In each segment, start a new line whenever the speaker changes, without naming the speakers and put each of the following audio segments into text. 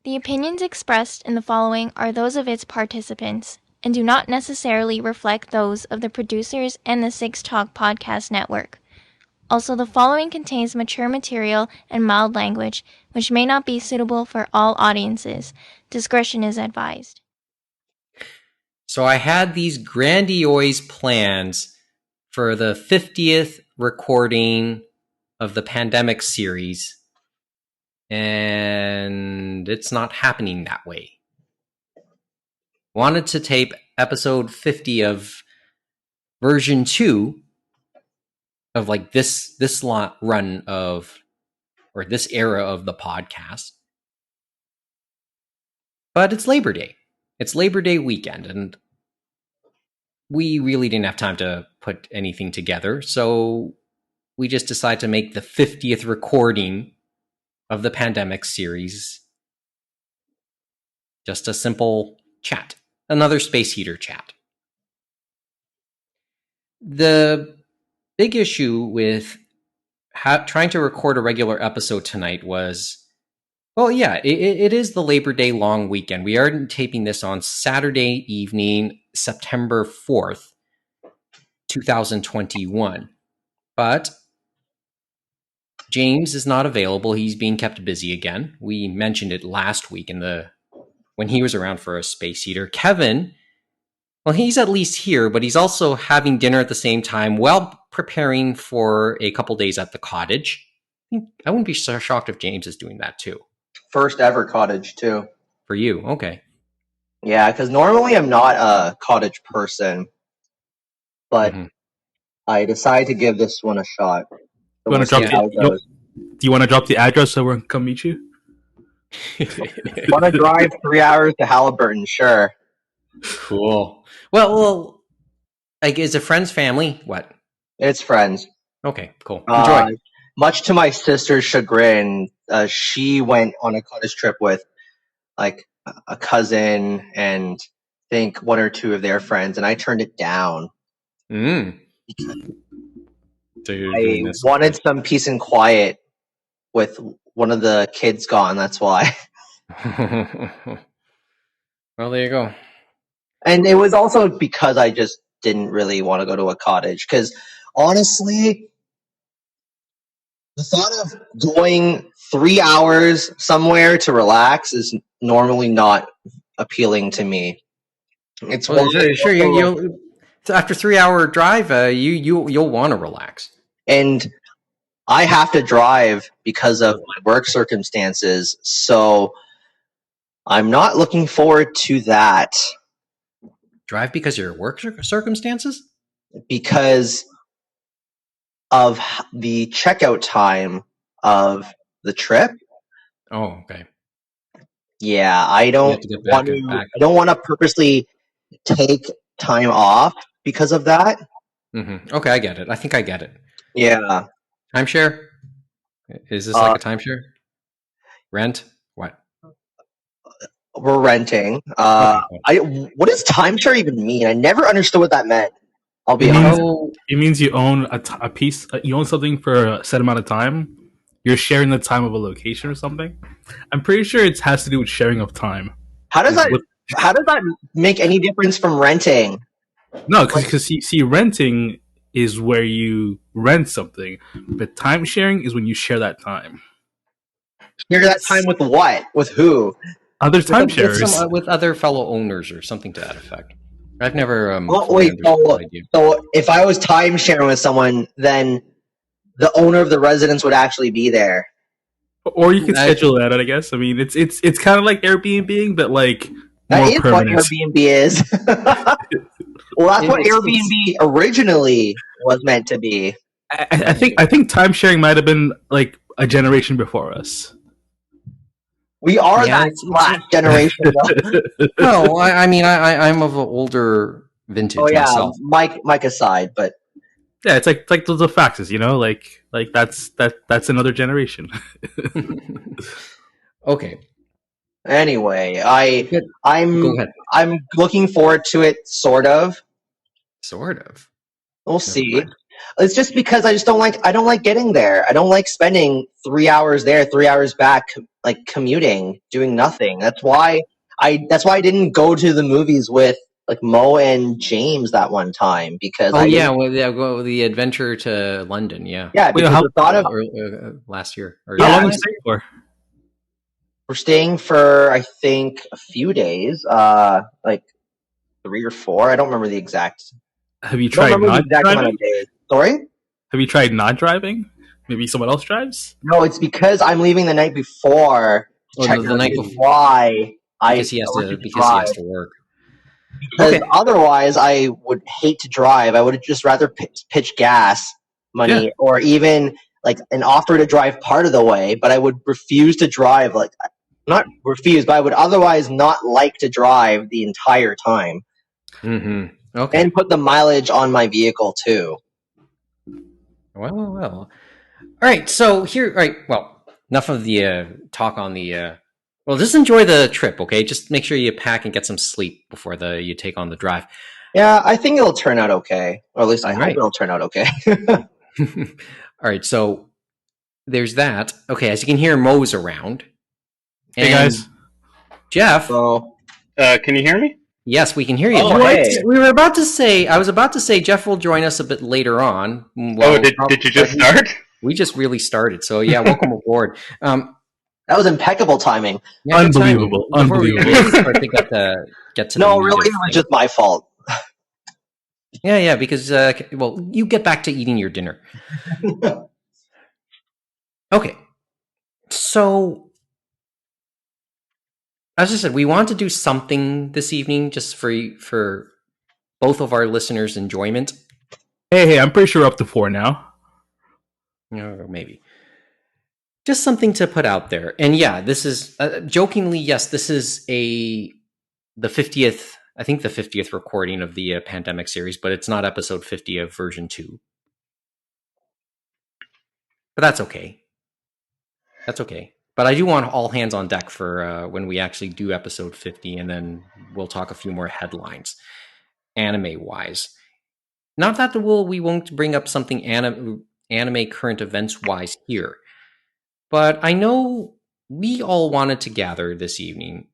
The opinions expressed in the following are those of its participants and do not necessarily reflect those of the producers and the Six Talk Podcast Network. Also, the following contains mature material and mild language, which may not be suitable for all audiences. Discretion is advised.
So I had these grandiose plans for the 50th recording of the pandemic series, and it's not happening that way. Wanted to tape episode 50 of version 2 of like this run of, or this era of the podcast. But it's Labor Day. It's Labor Day weekend, and we really didn't have time to put anything together, so we just decided to make the 50th recording of the pandemic series just a simple chat. Another space heater chat. The big issue with trying to record a regular episode tonight was, well, yeah, it is the Labor Day long weekend. We are taping this on Saturday evening, September 4th, 2021. But James is not available. He's being kept busy again. We mentioned it last week when he was around for a space heater. Kevin, well, he's at least here, but he's also having dinner at the same time while preparing for a couple days at the cottage. I wouldn't be so shocked if James is doing that too.
First ever cottage too.
For you, okay.
Yeah, because normally I'm not a cottage person, but I decided to give this one a shot.
Do you want to drop the address so we can come meet you?
Want to drive 3 hours to Halliburton? Sure.
Cool. Well, like, is it friends, family? What?
It's friends.
Okay, cool. Enjoy.
Much to my sister's chagrin, she went on a cottage trip with like a cousin and I think one or two of their friends, and I turned it down.
So
I wanted some peace and quiet with one of the kids gone. That's why.
Well, there you go.
And it was also because I just didn't really want to go to a cottage. Because honestly, the thought of going 3 hours somewhere to relax is normally not appealing to me. It's
sure. You'll after 3 hour drive, you'll want to relax.
And I have to drive because of my work circumstances, so I'm not looking forward to that.
Drive because of your work circumstances?
Because of the checkout time of the trip.
Oh, okay.
Yeah, I don't want to purposely take time off because of that.
Okay, I get it. I think I get it.
Yeah.
Timeshare? Is this like a timeshare? Rent? What?
We're renting. What does timeshare even mean? I never understood what that meant. I'll be honest.
It means you own a piece. You own something for a set amount of time. You're sharing the time of a location or something. I'm pretty sure it has to do with sharing of time.
How does that make any difference from renting?
No, because see, renting is where you rent something, but time sharing is when you share that time.
Share that time with what? With who?
Other timesharers.
With other fellow owners or something to that effect. I've never.
So if I was time sharing with someone, then the owner of the residence would actually be there.
Or you can schedule that, I guess. I mean, it's kind of like Airbnb, but like
that is permanent. What Airbnb is. Well, that's what Airbnb originally was meant to be.
I think time sharing might have been like a generation before us.
We are that last generation.
No, I mean I'm of an older vintage myself.
Mike aside, but
yeah, it's like the faxes, you know, like that's another generation.
Okay.
Anyway, I'm looking forward to it, sort of.
Sort of.
We'll see. It's just because I don't like getting there. I don't like spending 3 hours there, 3 hours back, like commuting, doing nothing. That's why I didn't go to the movies with like Mo and James that one time because
Oh
I
yeah,
didn't.
well, yeah, well, the adventure to London, yeah,
Yeah,
Wait,
because the thought of
last year or
how
yeah,
long are you
last.
staying for?
we're staying for I think a few days, like 3 or 4. I don't remember the exact.
Have you
I don't
tried
remember the
not
exact amount of
driving?
days. Sorry.
Have you tried not driving? Maybe someone else drives.
No, it's because I'm leaving the night before to
Oh,
check
the
out
night
is
before
why I elected to
because he
drive.
has to work.
Because
Okay.
otherwise, I would hate to drive. I would just rather pitch gas
Yeah.
money or even like an offer to drive part of the way, but I would refuse to drive. Like, not refuse, but I would otherwise not like to drive the entire time
Mm-hmm. Okay.
and put the mileage on my vehicle too.
Well. All right. So here, all right. Well, enough of the talk on the. Well, just enjoy the trip, okay? Just make sure you pack and get some sleep before you take on the drive.
Yeah, I think it'll turn out okay, or at least I
All
hope
right.
it'll turn out okay.
All right. So there's that. Okay, as you can hear, Mo's around.
Hey
And
guys.
Jeff.
So,
Can you hear me?
Yes, we can hear you.
oh,
Jeff.
hey.
We were about to say. I was about to say Jeff will join us a bit later on. Well,
Did you just start?
We just really started. So yeah, welcome aboard.
That was impeccable timing.
Yeah, good timing.
Unbelievable.
Before we
Unbelievable.
really start to get to the
No,
meat
really,
of
it was
things.
just my fault.
Yeah, because well, you get back to eating your dinner. Okay, so as I said, we want to do something this evening just for both of our listeners' enjoyment.
Hey, I'm pretty sure we're up to 4 now.
Maybe just something to put out there. And yeah, this is jokingly, yes, this is the 50th. I think the 50th recording of the pandemic series, but it's not episode 50 of version 2. But that's okay. That's okay. But I do want all hands on deck for when we actually do episode 50, and then we'll talk a few more headlines, anime-wise. Not that we won't bring up something anime current events-wise here, but I know we all wanted to gather this evening,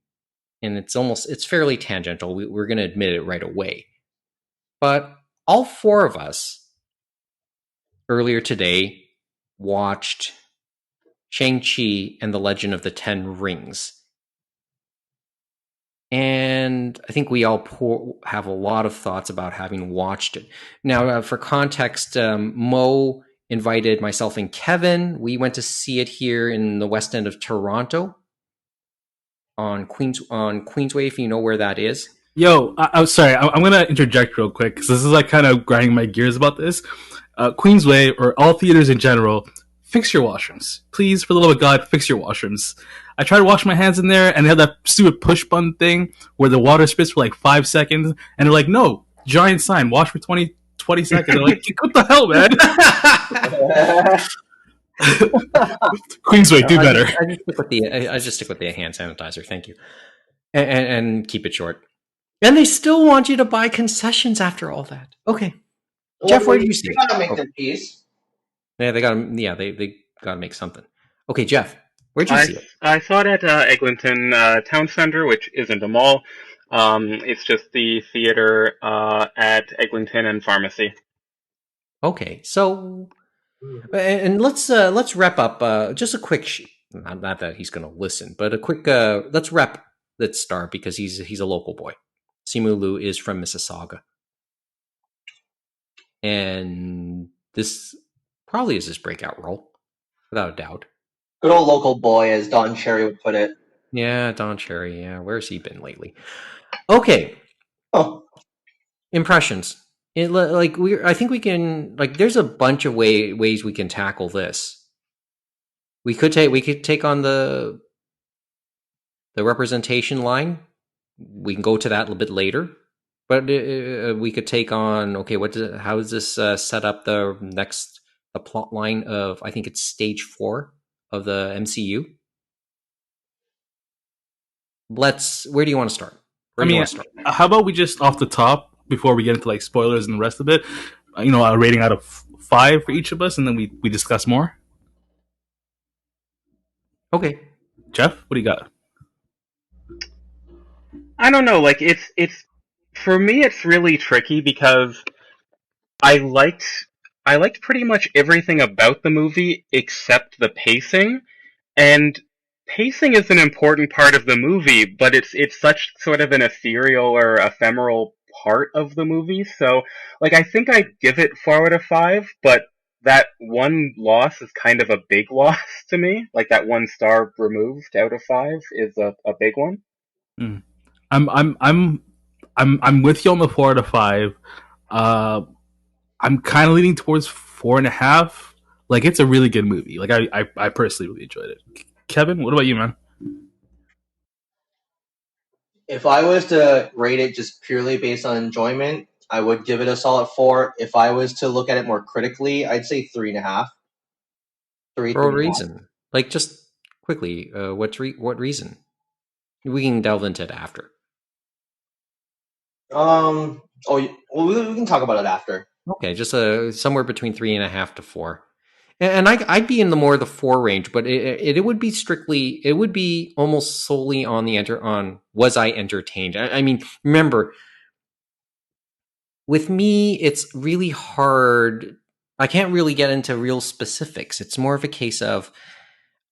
and it's fairly tangential. We're going to admit it right away. But all 4 of us earlier today watched Shang Chi and the Legend of the Ten Rings. And I think we all have a lot of thoughts about having watched it. Now, for context, Mo invited myself and Kevin. We went to see it here in the West End of Toronto on Queensway, if you know where that is.
Yo, I'm sorry. I'm going to interject real quick because this is like kind of grinding my gears about this. Queensway, or all theaters in general, fix your washrooms. Please, for the love of God, fix your washrooms. I tried to wash my hands in there, and they have that stupid push button thing where the water spits for like 5 seconds, and they're like, no, giant sign, wash for 20 seconds. They're like, what the hell, man? Queensway, do better.
I just stick with the hand sanitizer, thank you. And keep it short. And they still want you to buy concessions after all that. Okay.
Well,
Jeff, where do you see
it?
it?
Gotta make their peace.
Yeah, they gotta make something. Okay, Jeff, where'd you see it?
I saw it at Eglinton Town Center, which isn't a mall. It's just the theater at Eglinton and Pharmacy.
Okay, so and let's wrap up just a quick not that he's going to listen, but a quick let's wrap that start because he's a local boy. Simu Liu is from Mississauga. And this probably is his breakout role, without a doubt.
Good old local boy, as Don Cherry would put it.
Yeah, Don Cherry. Yeah, where's he been lately? Okay,
Oh,
impressions. I think we can there's a bunch of ways we can tackle this. We could take on the representation line. We can go to that a little bit later, but we could take on how does this set up the plot line of, I think it's stage 4 of the MCU. Where do you want to start?
How about we just off the top, before we get into like spoilers and the rest of it, a rating out of 5 for each of us, and then we discuss more.
Okay.
Jeff, what do you got?
I don't know. Like it's for me, it's really tricky because I liked I liked pretty much everything about the movie except the pacing. And pacing is an important part of the movie, but it's such sort of an ethereal or ephemeral part of the movie. So, like, I think I'd give it 4 out of 5, but that one loss is kind of a big loss to me. Like that 1 star removed out of 5 is a big one.
Hmm. I'm with you on the 4 out of 5. Uh, I'm kind of leaning towards 4.5. Like it's a really good movie. Like I personally really enjoyed it. Kevin, what about you, man?
If I was to rate it just purely based on enjoyment, I would give it a solid 4. If I was to look at it more critically, I'd say 3.5. Three,
For what
3.5.
reason? Like, just quickly, what reason? We can delve into it after.
Oh, well, we can talk about it after.
Okay, just somewhere between 3.5 to 4. And I'd be in the more the 4 range, but it would be strictly, it would be almost solely on on was I entertained? I mean, remember, with me, it's really hard. I can't really get into real specifics. It's more of a case of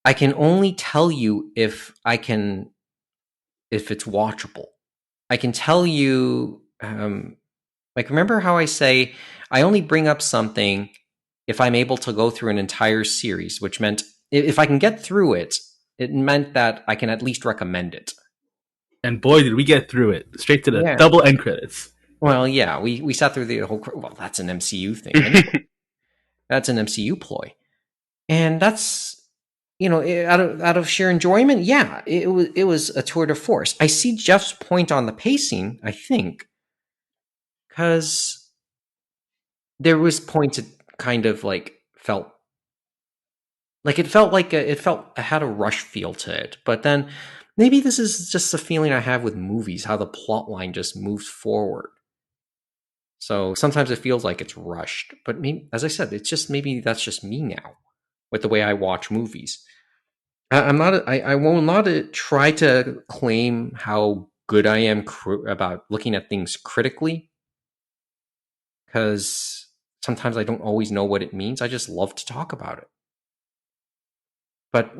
I can only tell you if it's watchable. I can tell you, like, remember how I say I only bring up something if I'm able to go through an entire series, which meant if I can get through it, it meant that I can at least recommend it.
And boy, did we get through it straight to the
Yeah.
double end credits.
Well, yeah, we sat through the whole. Well, that's an MCU thing. Anyway. That's an MCU ploy, and that's out of sheer enjoyment. Yeah, it was a tour de force. I see Jeff's point on the pacing. I think because there was points it kind of like felt like it had a rush feel to it, but then maybe this is just a feeling I have with movies, how the plot line just moves forward. So sometimes it feels like it's rushed, but maybe, as I said, it's just maybe that's just me now with the way I watch movies. I'm not. I will not try to claim how good I am about looking at things critically, because sometimes I don't always know what it means. I just love to talk about it. But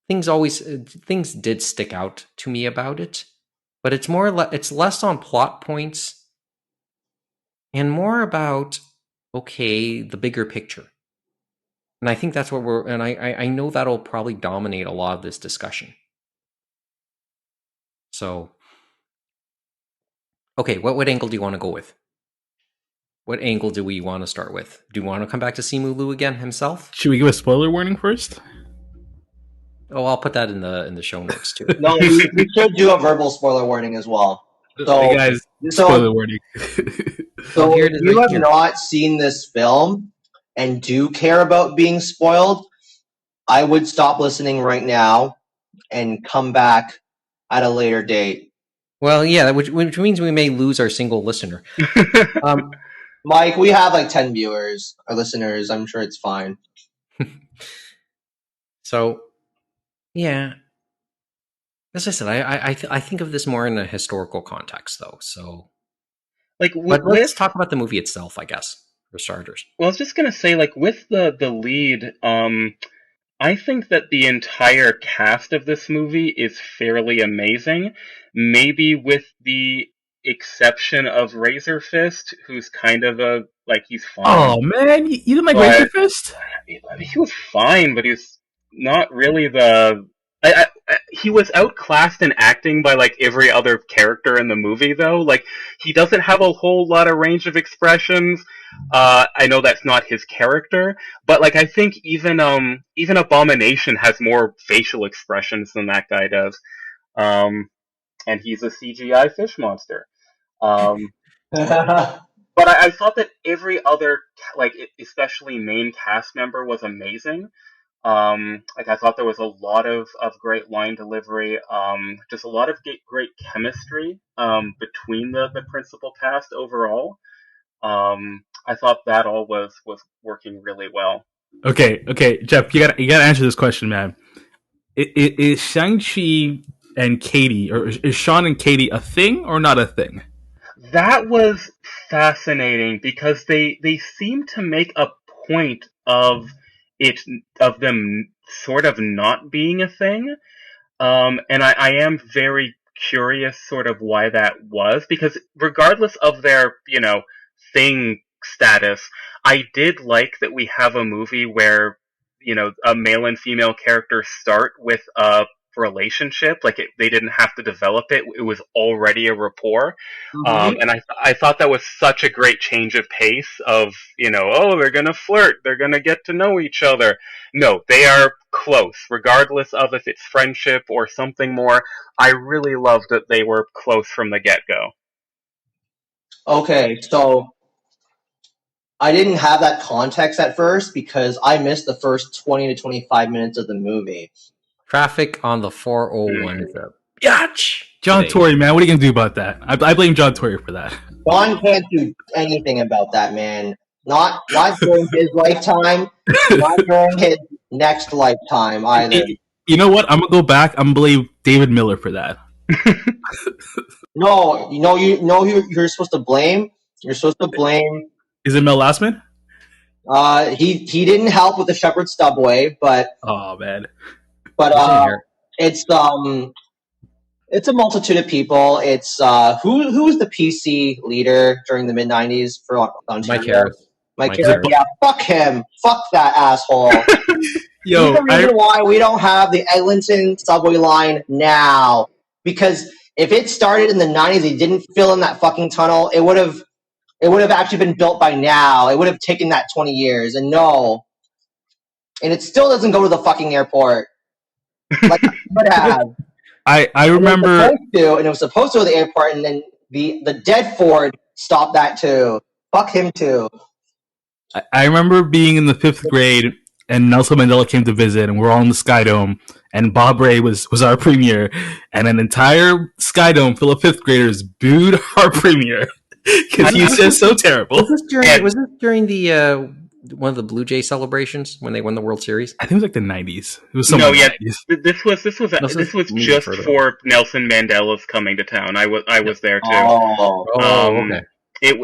things did stick out to me about it. But it's it's less on plot points and more about the bigger picture. And I think that's what I know that'll probably dominate a lot of this discussion. So, okay, what angle do you want to go with? What angle do we want to start with? Do you want to come back to Simu Liu again himself?
Should we give a spoiler warning first?
Oh, I'll put that in the show notes too.
No, we should do a verbal spoiler warning as well. So,
hey guys, spoiler warning.
So
here
if
it is
you
right
have
here.
not seen this film and do care about being spoiled, I would stop listening right now and come back at a later date.
Well, yeah, which means we may lose our single listener.
Mike, we have like 10 viewers or listeners. I'm sure it's fine.
So, yeah. As I said, I think of this more in a historical context, though. So,
Like
but let's talk about the movie itself, I guess, for starters.
Well, I was just gonna say, like with the lead, I think that the entire cast of this movie is fairly amazing. Maybe with the exception of Razor Fist, who's kind of he's fine.
Oh man, you didn't like Razor Fist?
I mean, he was fine, but he's not really he was outclassed in acting by like every other character in the movie, though. Like he doesn't have a whole lot of range of expressions. I know that's not his character, but like I think even Abomination has more facial expressions than that guy does. And he's a CGI fish monster. But I thought that every other, like especially main cast member, was amazing. Like I thought there was a lot of great line delivery, just a lot of great chemistry between the principal cast overall. I thought that all was working really well.
Okay, Jeff, you gotta answer this question, man. Is Shang Chi and Katie, or is Sean and Katie a thing or not a thing?
That was fascinating because they seem to make a point of it of them sort of not being a thing. And I am very curious sort of why that was, because regardless of their, thing status, I did like that we have a movie where, a male and female character start with a relationship. Like they didn't have to develop it. It was already a rapport.
Mhm.
And I thought that was such a great change of pace of, oh, they're gonna flirt. They're gonna get to know each other. No, they are close, regardless of if it's friendship or something more. I really loved that they were close from the get-go.
Okay, so I didn't have that context at first because I missed the first 20 to 25 minutes of the movie.
Traffic on the 401 is a biatch.
John
today.
Tory, man, what are you gonna do about that? I blame John Tory for that.
John can't do anything about that, man. Not during his lifetime, not during his next lifetime either.
You know what? I'm gonna go back. I'm gonna blame David Miller for that.
No, who you're supposed to blame. You're supposed to blame.
Is it Mel Lastman?
He didn't help with the Shepherd Stubway, but
Oh man,
it's it's a multitude of people. It's who was the PC leader during the mid '90s for Ontario?
Mike Harris.
Mike Harris. Yeah, fuck him. Fuck that asshole.
yo,
He's the reason why we don't have the Eglinton subway line now. Because if it started in the '90s, they didn't fill in that fucking tunnel. It would have actually been built by now. It would have taken that 20 years. And no, and it still doesn't go to the fucking airport. Like it would have.
I remember,
it was supposed to go to the airport, and then the dead Ford stopped that too. Fuck him too.
I remember being in the 5th grade, and Nelson Mandela came to visit, and we're all in the Sky Dome, and Bob Ray was our premier, and an entire Sky Dome full of 5th graders booed our premier because he was just so terrible.
Was this during the one of the Blue Jay celebrations when they won the World Series?
I think it was like the 90s. It was
This was just for Nelson Mandela's coming to town. I was there too.
Okay.
It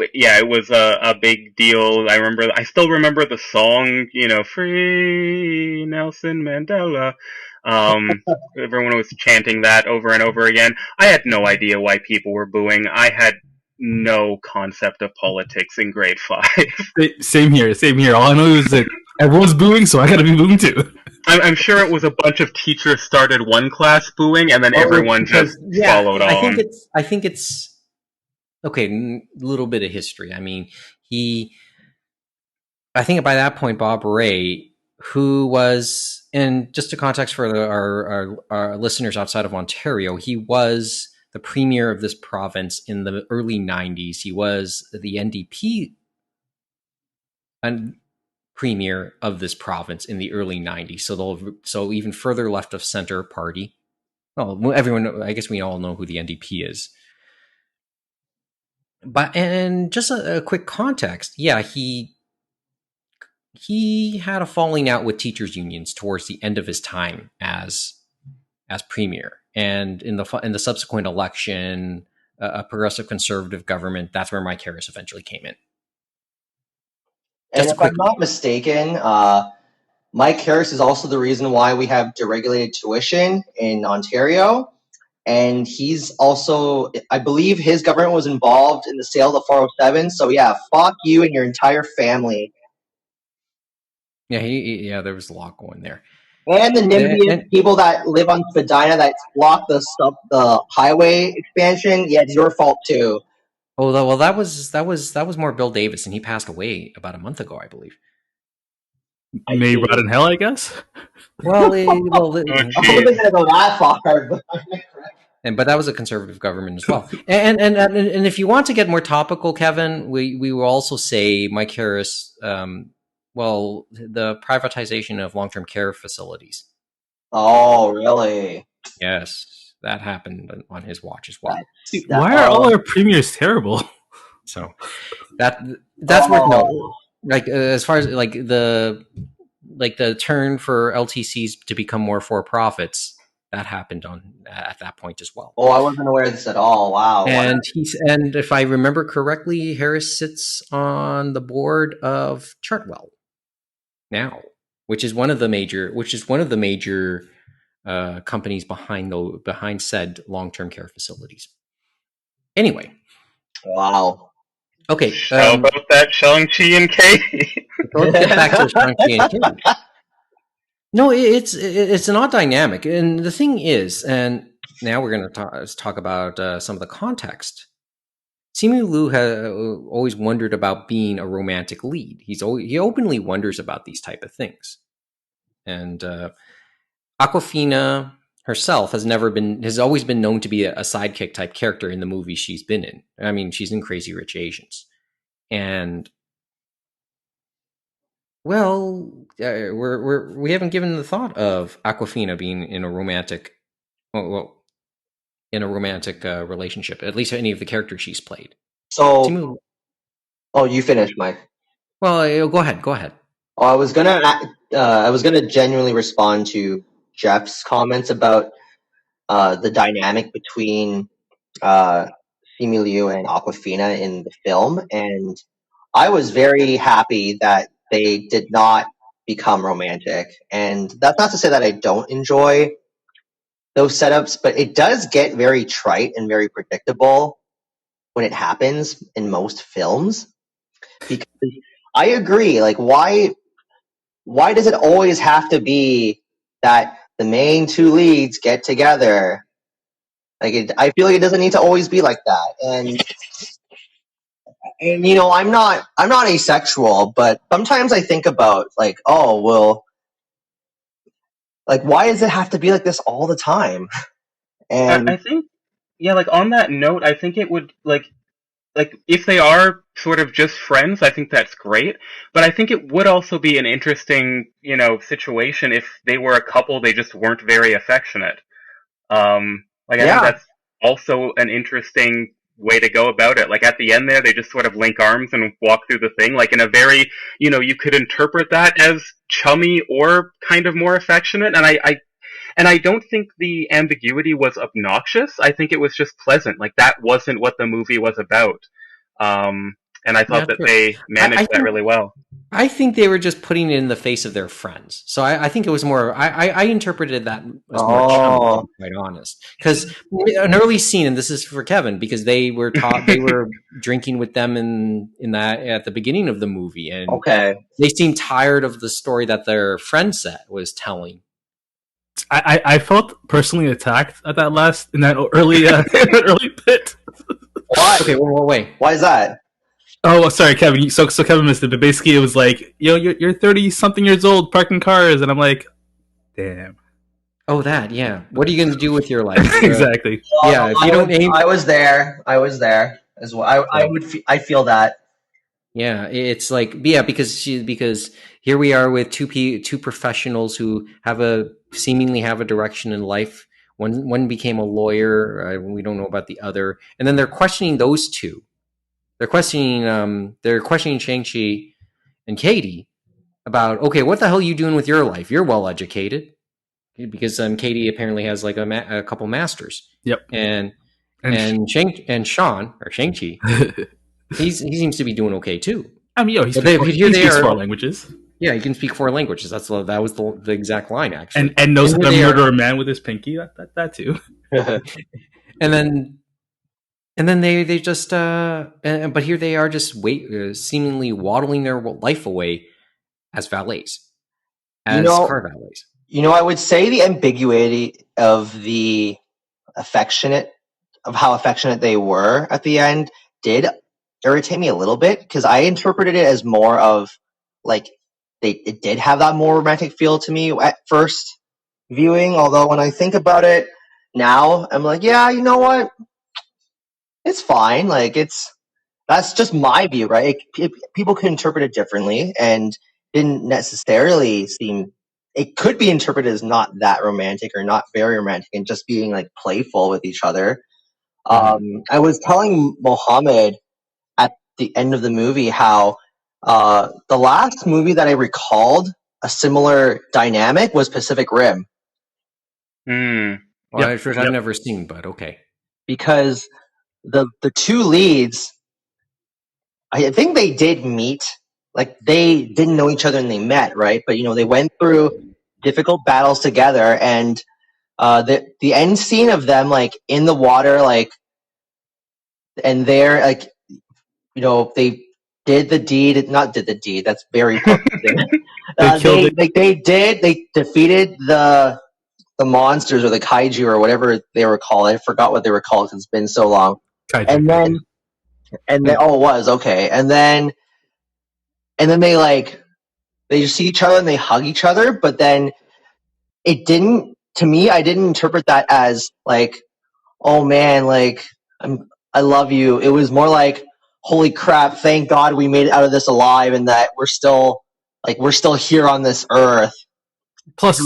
was a big deal. I still remember the song, Free Nelson Mandela. Everyone was chanting that over and over again. I had no idea why people were booing. I had no concept of politics in grade 5.
Same here. All I know is that everyone's booing, so I gotta be booing too.
I'm sure it was a bunch of teachers started one class booing, and then everyone just followed on.
I think it's okay. A little bit of history. I mean, I think by that point, Bob Ray, who was, and just to context for our listeners outside of Ontario, he was the premier of this province in the early 90s. He was the NDP premier of this province in the early 90s. So even further left of center party. Well, everyone, I guess we all know who the NDP is. And just a quick context. Yeah, he had a falling out with teachers unions towards the end of his time as premier. And in the subsequent election, a progressive conservative government, that's where Mike Harris eventually came in.
And if I'm not mistaken, Mike Harris is also the reason why we have deregulated tuition in Ontario. And he's also, I believe his government was involved in the sale of the 407. So yeah, fuck you and your entire family.
Yeah, there was a lot going there.
And the NIMBY people that live on Spadina that block the highway expansion, yeah, it's your fault too.
Oh well, that was more Bill Davis, and he passed away about a month ago, I believe.
May rot in hell, I guess.
Well, I wasn't gonna go that far.
But that was a conservative government as well. And if you want to get more topical, Kevin, we will also say Mike Harris. The privatization of long-term care facilities.
Oh, really?
Yes, that happened on his watch as well.
Why are all our premiers terrible?
So that's worth noting. Like as far as like the turn for LTCs to become more for profits, that happened at that point as well.
Oh, I wasn't aware of this at all. Wow.
And and if I remember correctly, Harris sits on the board of Chartwell now, which is one of the major companies behind said long-term care facilities. Anyway,
wow.
Okay.
How about that Shang Chi and Katie?
Let's get back to Shang Chi and Katie. No, it's an odd dynamic, and the thing is, and now we're going to talk about some of the context. Simu Liu has always wondered about being a romantic lead. He openly wonders about these type of things, and Awkwafina herself has always been known to be a sidekick type character in the movies she's been in. I mean, she's in Crazy Rich Asians, and well, we haven't given the thought of Awkwafina being in a romantic, relationship. At least any of the characters she's played.
So, you finished, Mike.
Well, go ahead.
Oh, I was gonna genuinely respond to Jeff's comments about the dynamic between Simu Liu and Awkwafina in the film, and I was very happy that they did not become romantic. And that's not to say that I don't enjoy those setups, but it does get very trite and very predictable when it happens in most films. Because I agree, like why does it always have to be that the main two leads get together? Like I feel like it doesn't need to always be like that. And you know, I'm not asexual, but sometimes I think about like, oh well, like why does it have to be like this all the time? And
I think, yeah, like on that note, I think it would like if they are sort of just friends, I think that's great. But I think it would also be an interesting, situation if they were a couple, they just weren't very affectionate. I think that's also an interesting way to go about it. Like at the end there, they just sort of link arms and walk through the thing, like in a very, you could interpret that as chummy or kind of more affectionate. And I don't think the ambiguity was obnoxious. I think it was just pleasant. Like that wasn't what the movie was about. And I thought that they managed that really well.
I think they were just putting it in the face of their friends. So I think it was more. I interpreted that as more chummy, to be quite honest. Because an early scene, and this is for Kevin, because they were drinking with them in that at the beginning of the movie, and they seemed tired of the story that their friend was telling.
I felt personally attacked at in that early bit.
Why?
Okay, wait.
Why is that?
Oh, sorry, Kevin. So Kevin missed it, but basically it was like, you're 30-something years old parking cars, and I'm like, damn.
Oh, that, yeah. What are you going to do with your life?
Exactly.
Yeah, if you don't aim.
I was there as well. I feel that.
Yeah, it's like, because here we are with two professionals who seemingly have a direction in life. One became a lawyer. We don't know about the other, and then they're questioning those two. They're questioning Shang-Chi and Katie about, okay, what the hell are you doing with your life? You're well educated, because Katie apparently has like a couple masters.
Yep,
and Shang-Chi. He seems to be doing okay too.
I mean, he speaks 4 languages.
Yeah, he can speak 4 languages. That was the exact line, actually.
And knows how to murder a man with his pinky. That too.
and then they just but here they are just seemingly waddling their life away as valets, car valets.
I would say the ambiguity of how affectionate they were at the end did irritate me a little bit, because I interpreted it as more of like it did have that more romantic feel to me at first viewing. Although when I think about it now, I'm like, yeah, you know what? It's fine. Like that's just my view, right? People can interpret it differently, and didn't necessarily seem. It could be interpreted as not that romantic or not very romantic, and just being like playful with each other. I was telling Mohammed at the end of the movie how the last movie that I recalled a similar dynamic was Pacific Rim.
Hmm.
Well,
Yep,
I've
yep.
never seen, but okay.
Because the two leads, I think they did meet. Like, they didn't know each other and they met, right? But, they went through difficult battles together, and the end scene of them, like, in the water, like, and they're, like, they did the deed, not did the deed, that's very public.
They killed it.
They defeated the monsters or the kaiju or whatever they were called. I forgot what they were called because it's been so long.
Kaiju.
And then, oh, it was, okay. And then they just see each other and they hug each other, but then to me, I didn't interpret that as like, oh man, like, I love you. It was more like, holy crap, thank God we made it out of this alive and that we're still here on this earth.
Plus,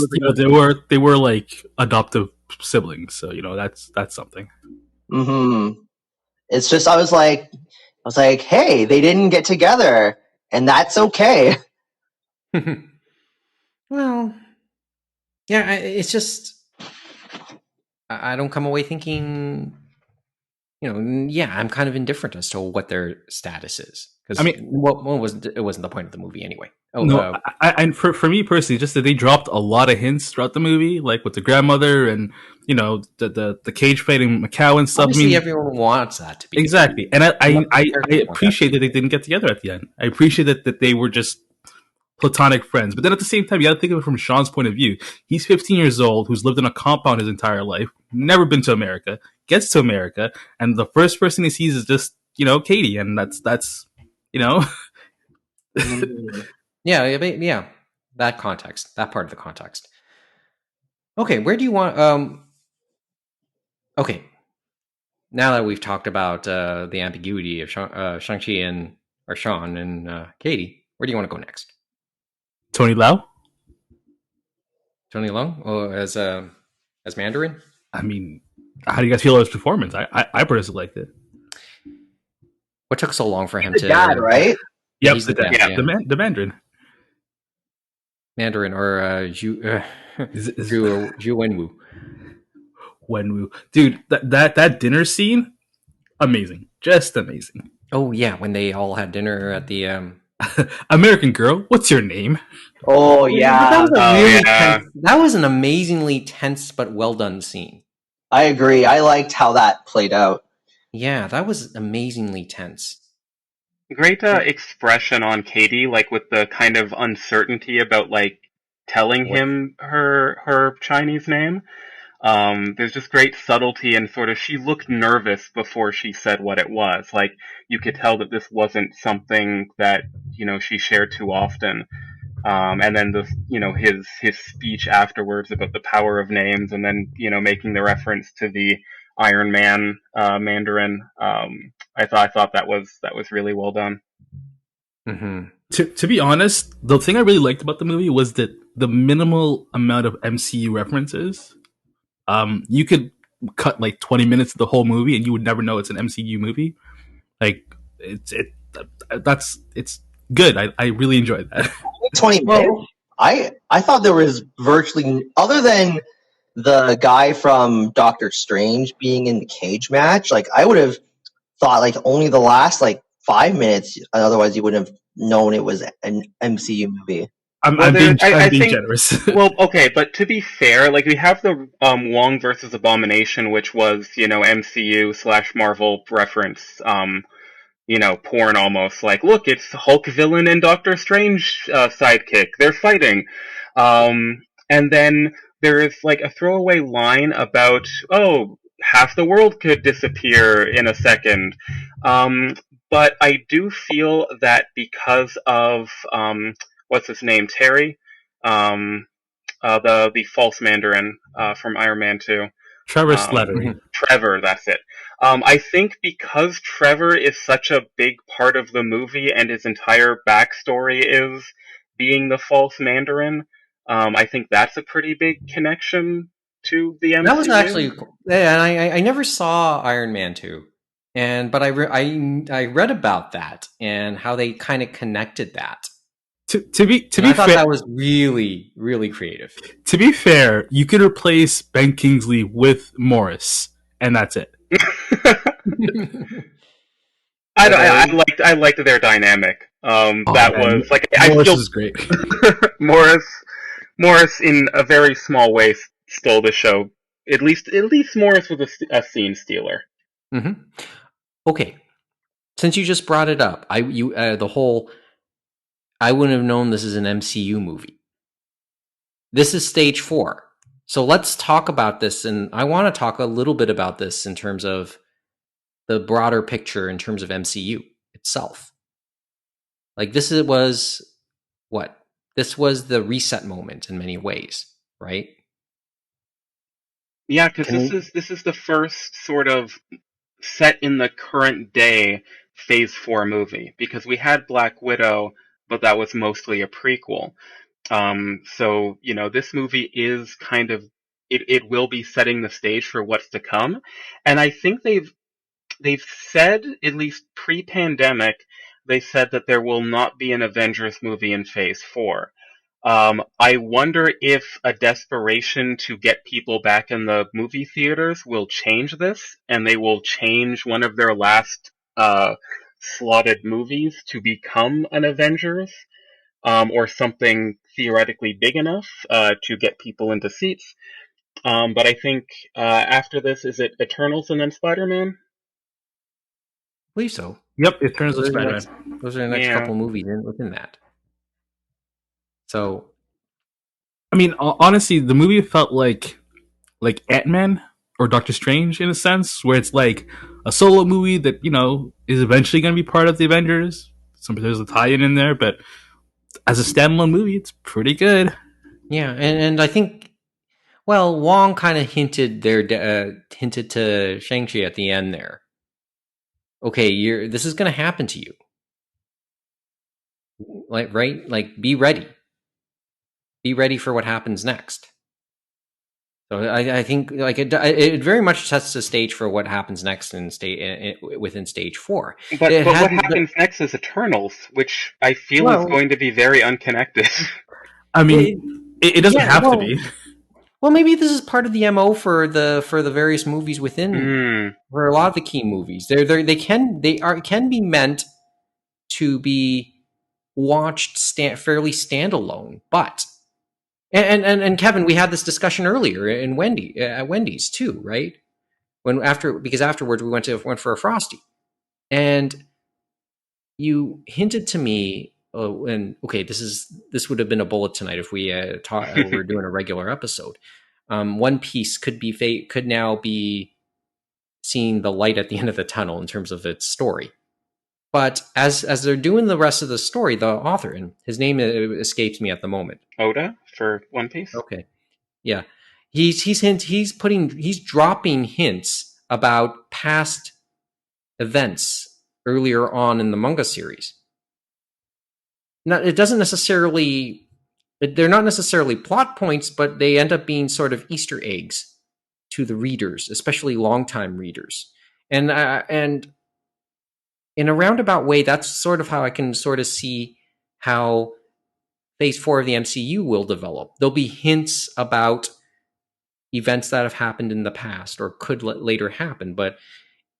they were like adoptive siblings, so that's something.
Mm-hmm. It's just I was like, hey, they didn't get together, and that's okay.
Well, yeah, it's just I don't come away thinking, yeah, I'm kind of indifferent as to what their status is. Because
I mean,
it wasn't the point of the movie anyway.
No, and for me personally, just that they dropped a lot of hints throughout the movie, like with the grandmother and the cage fighting Macau and stuff.
Obviously, everyone wants that to be
exactly, and I appreciate that they didn't get together at the end. I appreciate that they were just platonic friends. But then at the same time, you got to think of it from Sean's point of view. He's 15 years old, who's lived in a compound his entire life, never been to America, gets to America, and the first person he sees is just Katie, and that's.
Yeah, that context, that part of the context. Okay, where do you want? Okay, now that we've talked about the ambiguity of Shang-Chi or Sean and Katie, where do you want to go next?
Tony Lau?
Tony Leung, as Mandarin?
I mean, how do you guys feel about his performance? I personally liked it.
What took so long for him
to dad, right?
Yep,
he's the dad.
Yeah. The Mandarin.
Mandarin or Zhu Wenwu.
Wenwu. Dude, that dinner scene, amazing. Just amazing.
Oh yeah, when they all had dinner at the
American Girl, what's your name?
Oh yeah.
That was an amazingly tense but well done scene.
I agree. I liked how that played out.
Yeah, that was amazingly tense.
Great expression on Katie, like with the kind of uncertainty about like telling him her Chinese name. There's just great subtlety and sort of she looked nervous before she said what it was. Like you could tell that this wasn't something that she shared too often. And then his speech afterwards about the power of names, and then making the reference to the Iron Man Mandarin. I thought that was really well done.
Mm-hmm.
To be honest, the thing I really liked about the movie was that the minimal amount of MCU references. You could cut like 20 minutes of the whole movie, and you would never know it's an MCU movie. Like it's good. I really enjoyed that.
20 minutes. I thought there was virtually, other than the guy from Doctor Strange being in the cage match, like I would have thought like only the last like 5 minutes, otherwise you wouldn't have known it was an MCU movie.
I'm being generous.
Well, okay, but to be fair, like we have the Wong versus Abomination, which was MCU / Marvel reference, porn almost. Like, look, it's Hulk villain and Doctor Strange sidekick. They're fighting, and then there is like a throwaway line about half the world could disappear in a second. But I do feel that because of what's his name, Terry, the false Mandarin from Iron Man 2.
Trevor Slattery.
Trevor, that's it. I think because Trevor is such a big part of the movie and his entire backstory is being the false Mandarin, I think that's a pretty big connection to the MCU.
That was actually, yeah, and I never saw Iron Man 2. but I read about that and how they kind of connected that.
To be
I thought
fair,
that was really, really creative.
To be fair, you could replace Ben Kingsley with Morris, and that's it.
I liked their dynamic. That
Man,
was like I
Morris
feel
is great.
Morris Morris in a very small way stole the show. At least Morris was a scene stealer.
Mm-hmm. Okay, since you just brought it up, I wouldn't have known this is an MCU movie. This is stage 4. So let's talk about this, and I want to talk a little bit about this in terms of the broader picture in terms of MCU itself. Like was what? This was the reset moment in many ways, right?
Yeah, because this is the first sort of set in the current day Phase 4 movie. Because we had Black Widow, but that was mostly a prequel. So, this movie is kind of, it will be setting the stage for what's to come. And I think they've said, at least pre-pandemic, they said that there will not be an Avengers movie in Phase 4. I wonder if a desperation to get people back in the movie theaters will change this, and they will change one of their last slotted movies to become an Avengers, or something theoretically big enough to get people into seats. But I think after this, is it Eternals and then Spider-Man?
I believe so.
Yep, Eternals of
Those are the
Spider-Man.
next
Yeah.
couple movies within that. So,
I mean, honestly, the movie felt like Ant-Man or Doctor Strange in a sense, where it's like a solo movie that is eventually going to be part of the Avengers. There's a tie-in in there, but as a standalone movie, it's pretty good.
yeah, and I think, well, Wong kind of hinted to Shang-Chi at the end there. Okay, this is going to happen to you. Like, right? Like, be ready. Be ready for what happens next. So I think like it very much sets the stage for what happens next within stage 4.
But what happens next is Eternals, which I feel is going to be very unconnected.
I mean, it doesn't have to be.
Well, maybe this is part of the MO for the various movies within for a lot of the key movies. They can be meant to be watched fairly standalone, but and Kevin, we had this discussion earlier at Wendy's too, right? Because afterwards we went for a Frosty, and you hinted to me, and okay, this would have been a bullet tonight if we were doing a regular episode. One Piece could now be seeing the light at the end of the tunnel in terms of its story. But as they're doing the rest of the story, the author, and his name escapes me at the moment.
Oda for One Piece.
Okay, yeah, he's dropping hints about past events earlier on in the manga series. Now, it doesn't necessarily, they're not necessarily plot points, but they end up being sort of Easter eggs to the readers, especially longtime readers, and in a roundabout way, that's sort of how I can sort of see how Phase 4 of the MCU will develop. There'll be hints about events that have happened in the past or could later happen, but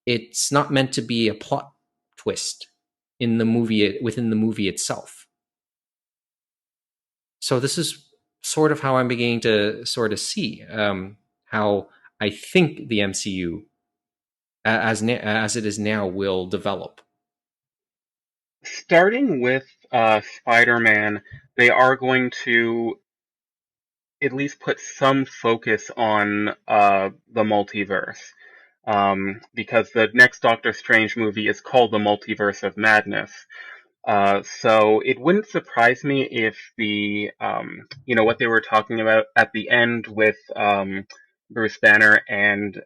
it's not meant to be a plot twist in the movie within the movie itself. So this is sort of how I'm beginning to sort of see how I think the MCU, as it is now, will develop.
Starting with Spider-Man, they are going to at least put some focus on the multiverse. Because the next Doctor Strange movie is called The Multiverse of Madness. So it wouldn't surprise me if what they were talking about at the end with Bruce Banner and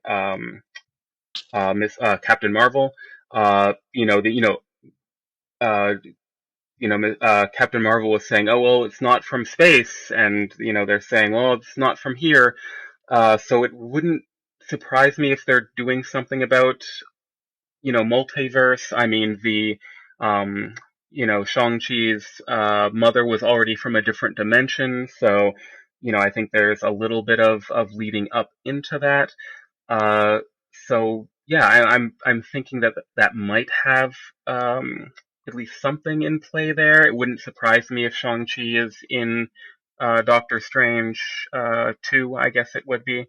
Miss Captain Marvel. Captain Marvel was saying, "Oh well, it's not from space," and they're saying, "Oh, it's not from here." So it wouldn't surprise me if they're doing something about multiverse. I mean, um, Shang Chi's mother was already from a different dimension, so I think there's a little bit of leading up into that. Uh, so yeah, I'm thinking that might have at least something in play there. It wouldn't surprise me if Shang Chi is in Doctor Strange 2, I guess it would be.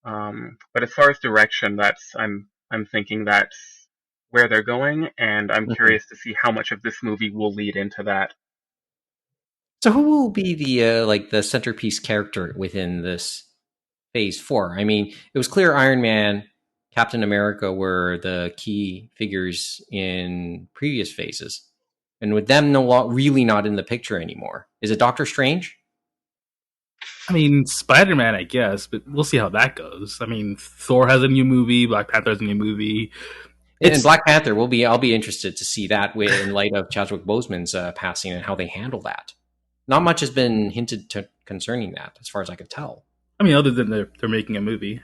But as far as direction, I'm thinking that's where they're going, and I'm
Mhm.
curious to see how much of this movie will lead into that.
So who will be the the centerpiece character within this Phase 4? I mean, it was clear Iron Man, Captain America were the key figures in previous phases, and with them really not in the picture anymore, is it Doctor Strange?
I mean, Spider-Man, I guess, but we'll see how that goes. I mean, Thor has a new movie, Black Panther has a new movie.
And
It's
Black Panther I'll be interested to see that in light of Chadwick Boseman's passing and how they handle that. Not much has been hinted to concerning that, as far as I could tell.
I mean, other than they're making a movie.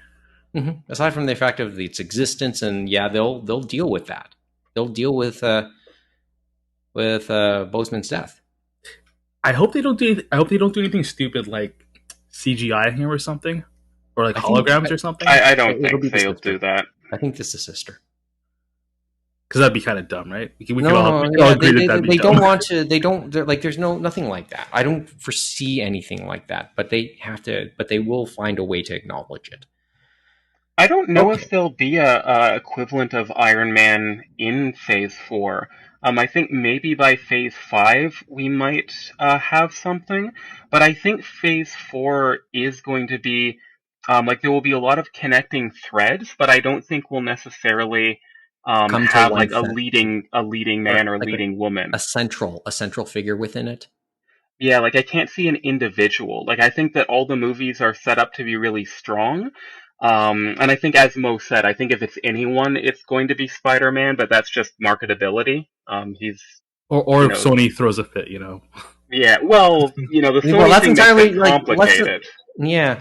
Aside from the fact of its existence, and yeah, they'll deal with that. They'll deal with Boseman's death.
I hope they don't do. I hope they don't do anything stupid like CGI him or something, or like
I think
holograms or something.
I don't
it'll
think
be the
they'll do
sister.
that.
I think this is sister.
Because that'd be kind of dumb, right? We could
No,
all
yeah,
agree that that'd be
they
dumb.
don't want to. They don't. They're like, there's nothing like that. I don't foresee anything like that. But they have to. But they will find a way to acknowledge it.
I don't know
Okay.
if there'll be a equivalent of Iron Man in Phase 4. I think maybe by Phase 5 we might have something, but I think Phase 4 is going to be like there will be a lot of connecting threads, but I don't think we'll necessarily
Come to
have
one
like a
set,
leading
or
man or
like
leading woman.
a central figure within it.
Yeah, like I can't see an individual. Like I think that all the movies are set up to be really strong. And I think, as Mo said, I think if it's anyone, it's going to be Spider-Man, but that's just marketability. He's,
Or
you
if
know,
Sony throws a fit, you know.
yeah. Well, the
Well,
Sony
that's
thing makes it
entirely like let's.
complicated.
Yeah,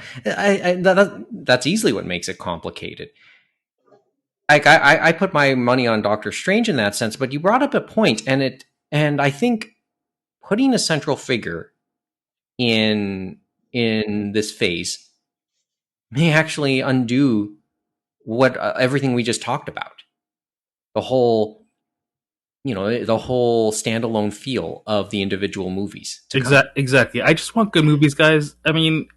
that's easily what makes it complicated. Like I put my money on Doctor Strange in that sense, but you brought up a point, and I think putting a central figure in this phase may actually undo what everything we just talked about. The whole, the whole standalone feel of the individual movies to come.
Exactly. I just want good movies, guys. I mean,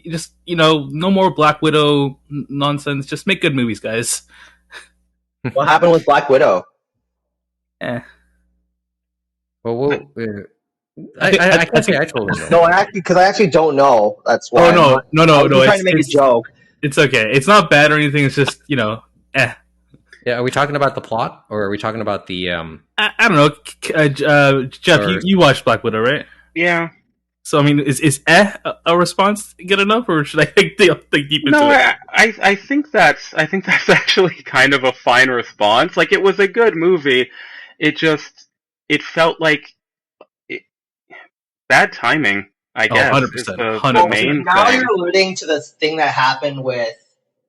just no more Black Widow nonsense. Just make good movies, guys.
What happened with Black Widow?
Eh.
Well,
I
I can't say
think.
I totally know.
No, I actually don't know. That's why.
Oh no,
I was
no!
trying to make a joke.
It's okay. It's not bad or anything. It's just eh.
Yeah, are we talking about the plot, or are we talking about the
I don't know. Jeff,
or
you watched Black Widow, right?
Yeah.
So I mean, is a response good enough, or should I think deep into
No,
it?
I think that's actually kind of a fine response. Like it was a good movie. It felt like it, bad timing, I
Oh,
guess, is
100%,
the
100%.
main
Now
thing.
you're alluding to the thing that happened with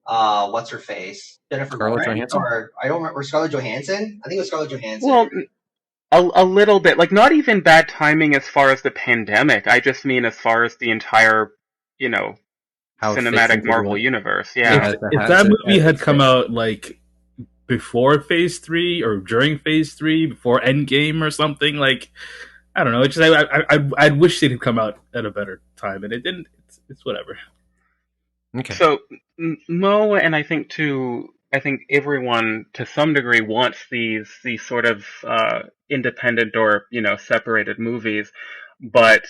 what's her face, Jennifer
Scarlett
Lawrence,
Johansson?
or I don't remember, Scarlett Johansson. I think it was Scarlett Johansson.
Well, a little bit, like not even bad timing as far as the pandemic. I just mean as far as the entire,
how it fits
cinematic
into
Marvel
the
universe. Yeah.
If that movie had come out like before Phase 3 or during Phase 3, before Endgame or something, like I don't know. It's just I wish it had come out at a better time, and it didn't. It's whatever.
Okay.
So Mo, and I think everyone to some degree wants these sort of independent or separated movies, but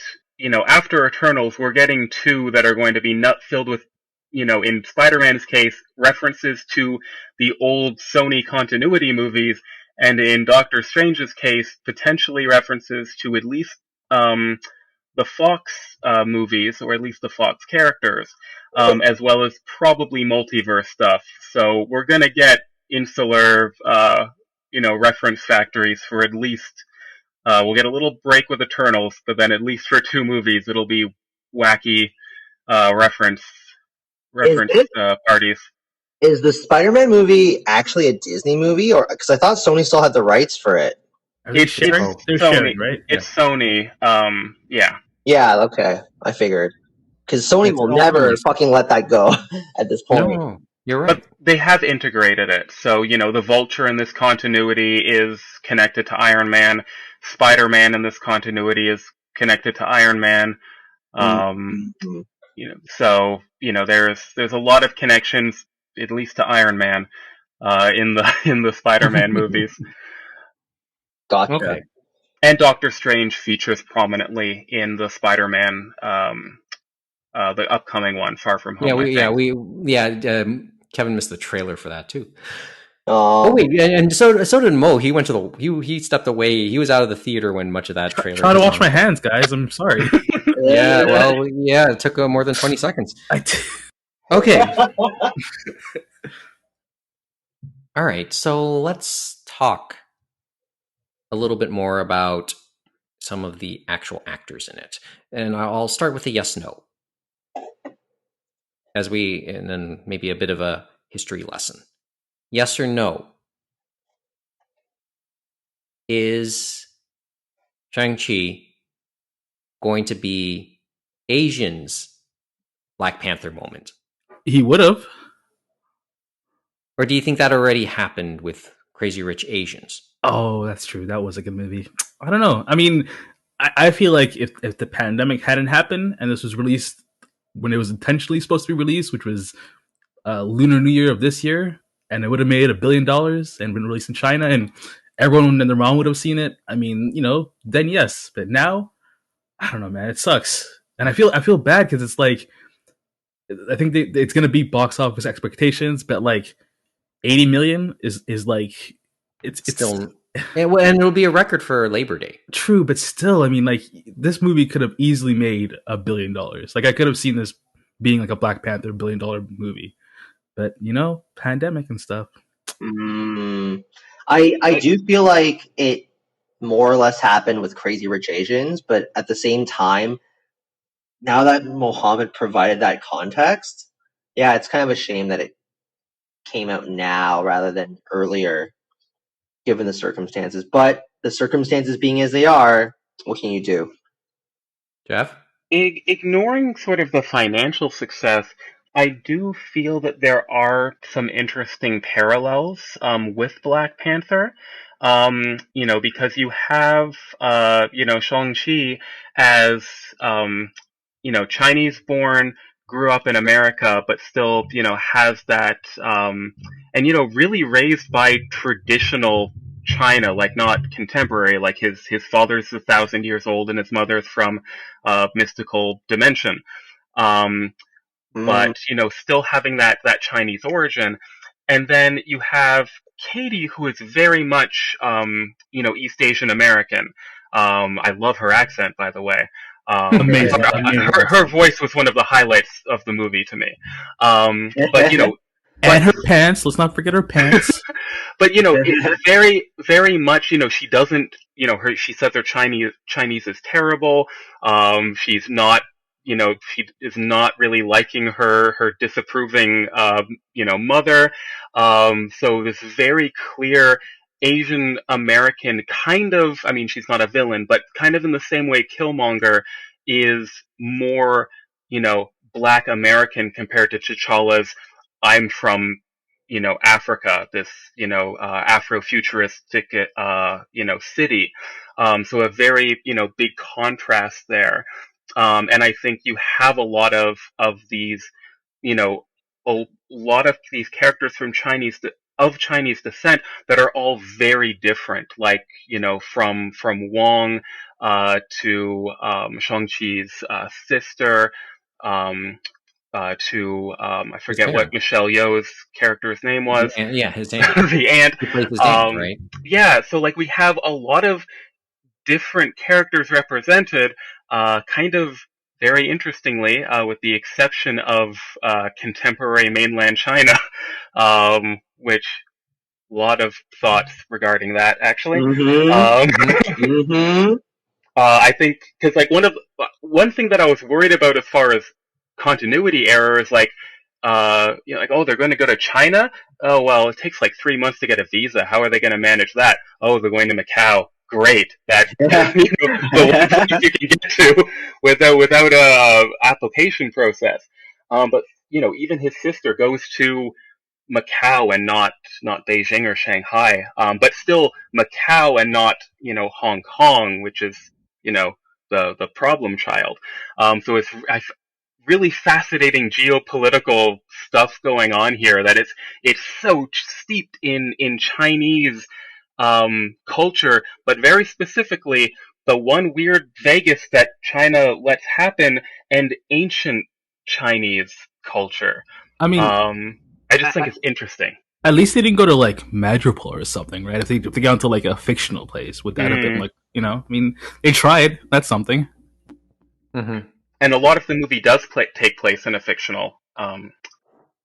after Eternals, we're getting two that are going to be nut filled with in Spider-Man's case references to the old Sony continuity movies, and in Doctor Strange's case potentially references to at least um, the Fox movies, or at least the Fox characters, as well as probably multiverse stuff. So we're gonna get insular, reference factories for at least. We'll get a little break with Eternals, but then at least for two movies, it'll be wacky reference
Is this
parties.
Is the Spider-Man movie actually a Disney movie, or because I thought Sony still had the rights for it?
Are they sharing?
Oh.
They're
Sony.
sharing, right?
It's Sony. Yeah.
Yeah, okay, I figured. Because Sony
It's
will
all
never
Sony's.
fucking let that go at this point.
No, you're right.
But they have integrated it. So, the Vulture in this continuity is connected to Iron Man. Spider-Man in this continuity is connected to Iron Man.
Mm-hmm.
There's a lot of connections, at least to Iron Man, in the in the Spider-Man movies.
Gotcha.
Okay.
And Doctor Strange features prominently in the Spider-Man, the upcoming one, Far From Home.
Kevin missed the trailer for that too.
Oh,
wait, and so did Mo. He went to he stepped away. He was out of the theater when much of that trailer.
Try to
was
wash
on.
my hands, guys. I'm sorry.
Yeah, well, yeah, it took more than 20 seconds.
I did.
Okay. All right, so let's talk a little bit more about some of the actual actors in it. And I'll start with a yes/no. And then maybe a bit of a history lesson. Yes or no? Is Shang Chi going to be Asian's Black Panther moment?
He would have.
Or do you think that already happened with Crazy Rich Asians?
Oh, that's true. That was a good movie. I don't know. I mean, I feel like if the pandemic hadn't happened and this was released when it was intentionally supposed to be released, which was Lunar New Year of this year, and it would have made $1 billion and been released in China, and everyone and their mom would have seen it. I mean, then yes. But now, I don't know, man. It sucks, and I feel bad because it's like I think it's gonna beat box office expectations, but like 80 million is like it's
Still, and it'll be a record for Labor Day.
True, but still, I mean, like this movie could have easily made $1 billion. Like I could have seen this being like a Black Panther $1 billion movie, but pandemic and stuff.
I do feel like it more or less happened with Crazy Rich Asians, but at the same time, now that Mohammed provided that context, yeah, it's kind of a shame that it came out now rather than earlier, given the circumstances. But the circumstances being as they are, what can you do?
Jeff?
Ignoring sort of the financial success, I do feel that there are some interesting parallels with Black Panther. Because you have, Shang-Chi as, Chinese born, grew up in America, but still, has that, and, really raised by traditional China, like not contemporary, like his father's 1,000 years old and his mother's from mystical dimension. But still having that Chinese origin, and then you have Katie, who is very much East Asian American. I love her accent, by the way.
Amazing.
Her voice was one of the highlights of the movie to me. But
and her pants. Let's not forget her pants.
But it's very, very much. She doesn't. She says her Chinese is terrible. She's not. She is not really liking her disapproving, mother. So this very clear Asian American kind of. I mean, she's not a villain, but kind of in the same way Killmonger is more, Black American compared to T'Challa's. I'm from Africa, this, Afrofuturistic, city. So a very, big contrast there. And I think you have a lot of these, a lot of these characters from of Chinese descent that are all very different, like, from Wong, to, Shang-Chi's, sister, to I forget what Michelle Yeoh's character's name was.
His aunt.
The aunt.
He plays his aunt, right?
Yeah, so like we have a lot of different characters represented, kind of very interestingly, with the exception of contemporary mainland China, which a lot of thoughts regarding that actually. I think because like one thing that I was worried about as far as continuity error is like like, oh, they're going to go to China. Oh well, it takes like 3 months to get a visa. How are they going to manage that? Oh, they're going to Macau. Great, that the one place you can get to without a application process. But even his sister goes to Macau and not Beijing or Shanghai, but still Macau and not Hong Kong, which is the problem child. So it's really fascinating geopolitical stuff going on here that it's so steeped in Chinese culture, but very specifically the one weird Vegas that China lets happen and ancient Chinese culture.
I mean,
I just think
I,
it's interesting.
at least they didn't go to like Madripoor or something, right? If they got into like a fictional place, would that have been
Mm.
like, I mean, they tried. That's something.
Mm-hmm.
And a lot of the movie does take place in a fictional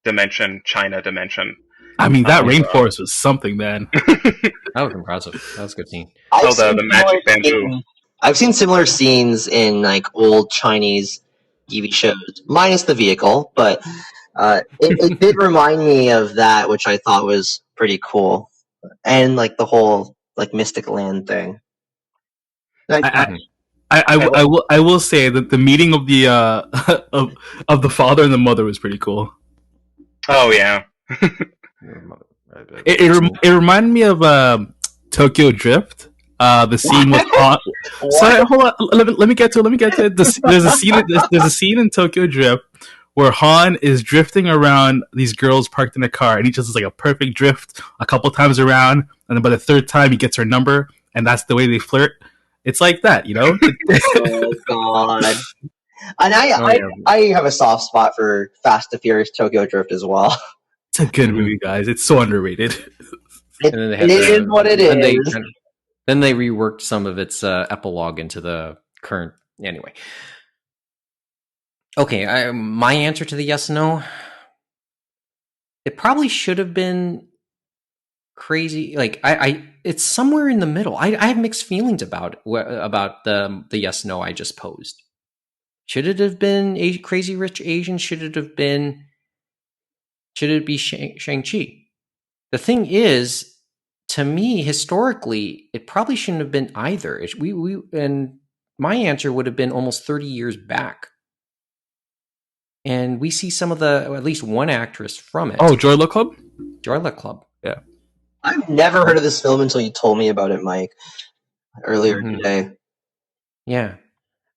dimension, China dimension.
I mean, that
Um,
rainforest was something, man.
That was impressive. That was a good scene.
I've seen
the magic
similar
bamboo.
scenes- I've seen similar scenes in like old Chinese TV shows, minus the vehicle, but it did remind me of that, which I thought was pretty cool, and like the whole like Mystic Land thing. Like,
I, I will say that the meeting of the of the father and the mother was pretty cool.
Oh yeah.
It reminded me of Tokyo Drift. The scene with Han. Sorry, hold on. Let me get to it. There's a scene in Tokyo Drift where Han is drifting around these girls parked in a car, and he just does like a perfect drift a couple times around, and then by the third time he gets her number, and that's the way they flirt. It's like that,
oh god. And I have a soft spot for Fast and Furious Tokyo Drift as well.
It's a good movie, guys. It's so underrated.
It is what it is.
Then they reworked some of its epilogue into the current. Anyway, okay. My answer to the yes no. It probably should have been crazy. Like it's somewhere in the middle. I have mixed feelings about the yes no I just posed. Should it have been Crazy Rich Asians? Should it be Shang Chi? The thing is, to me, historically, it probably shouldn't have been either. And my answer would have been almost 30 years back. And we see at least one actress from it.
Oh, Joy Luck Club?
Joy Luck Club.
Yeah.
I've never heard of this film until you told me about it, Mike, earlier today.
Yeah.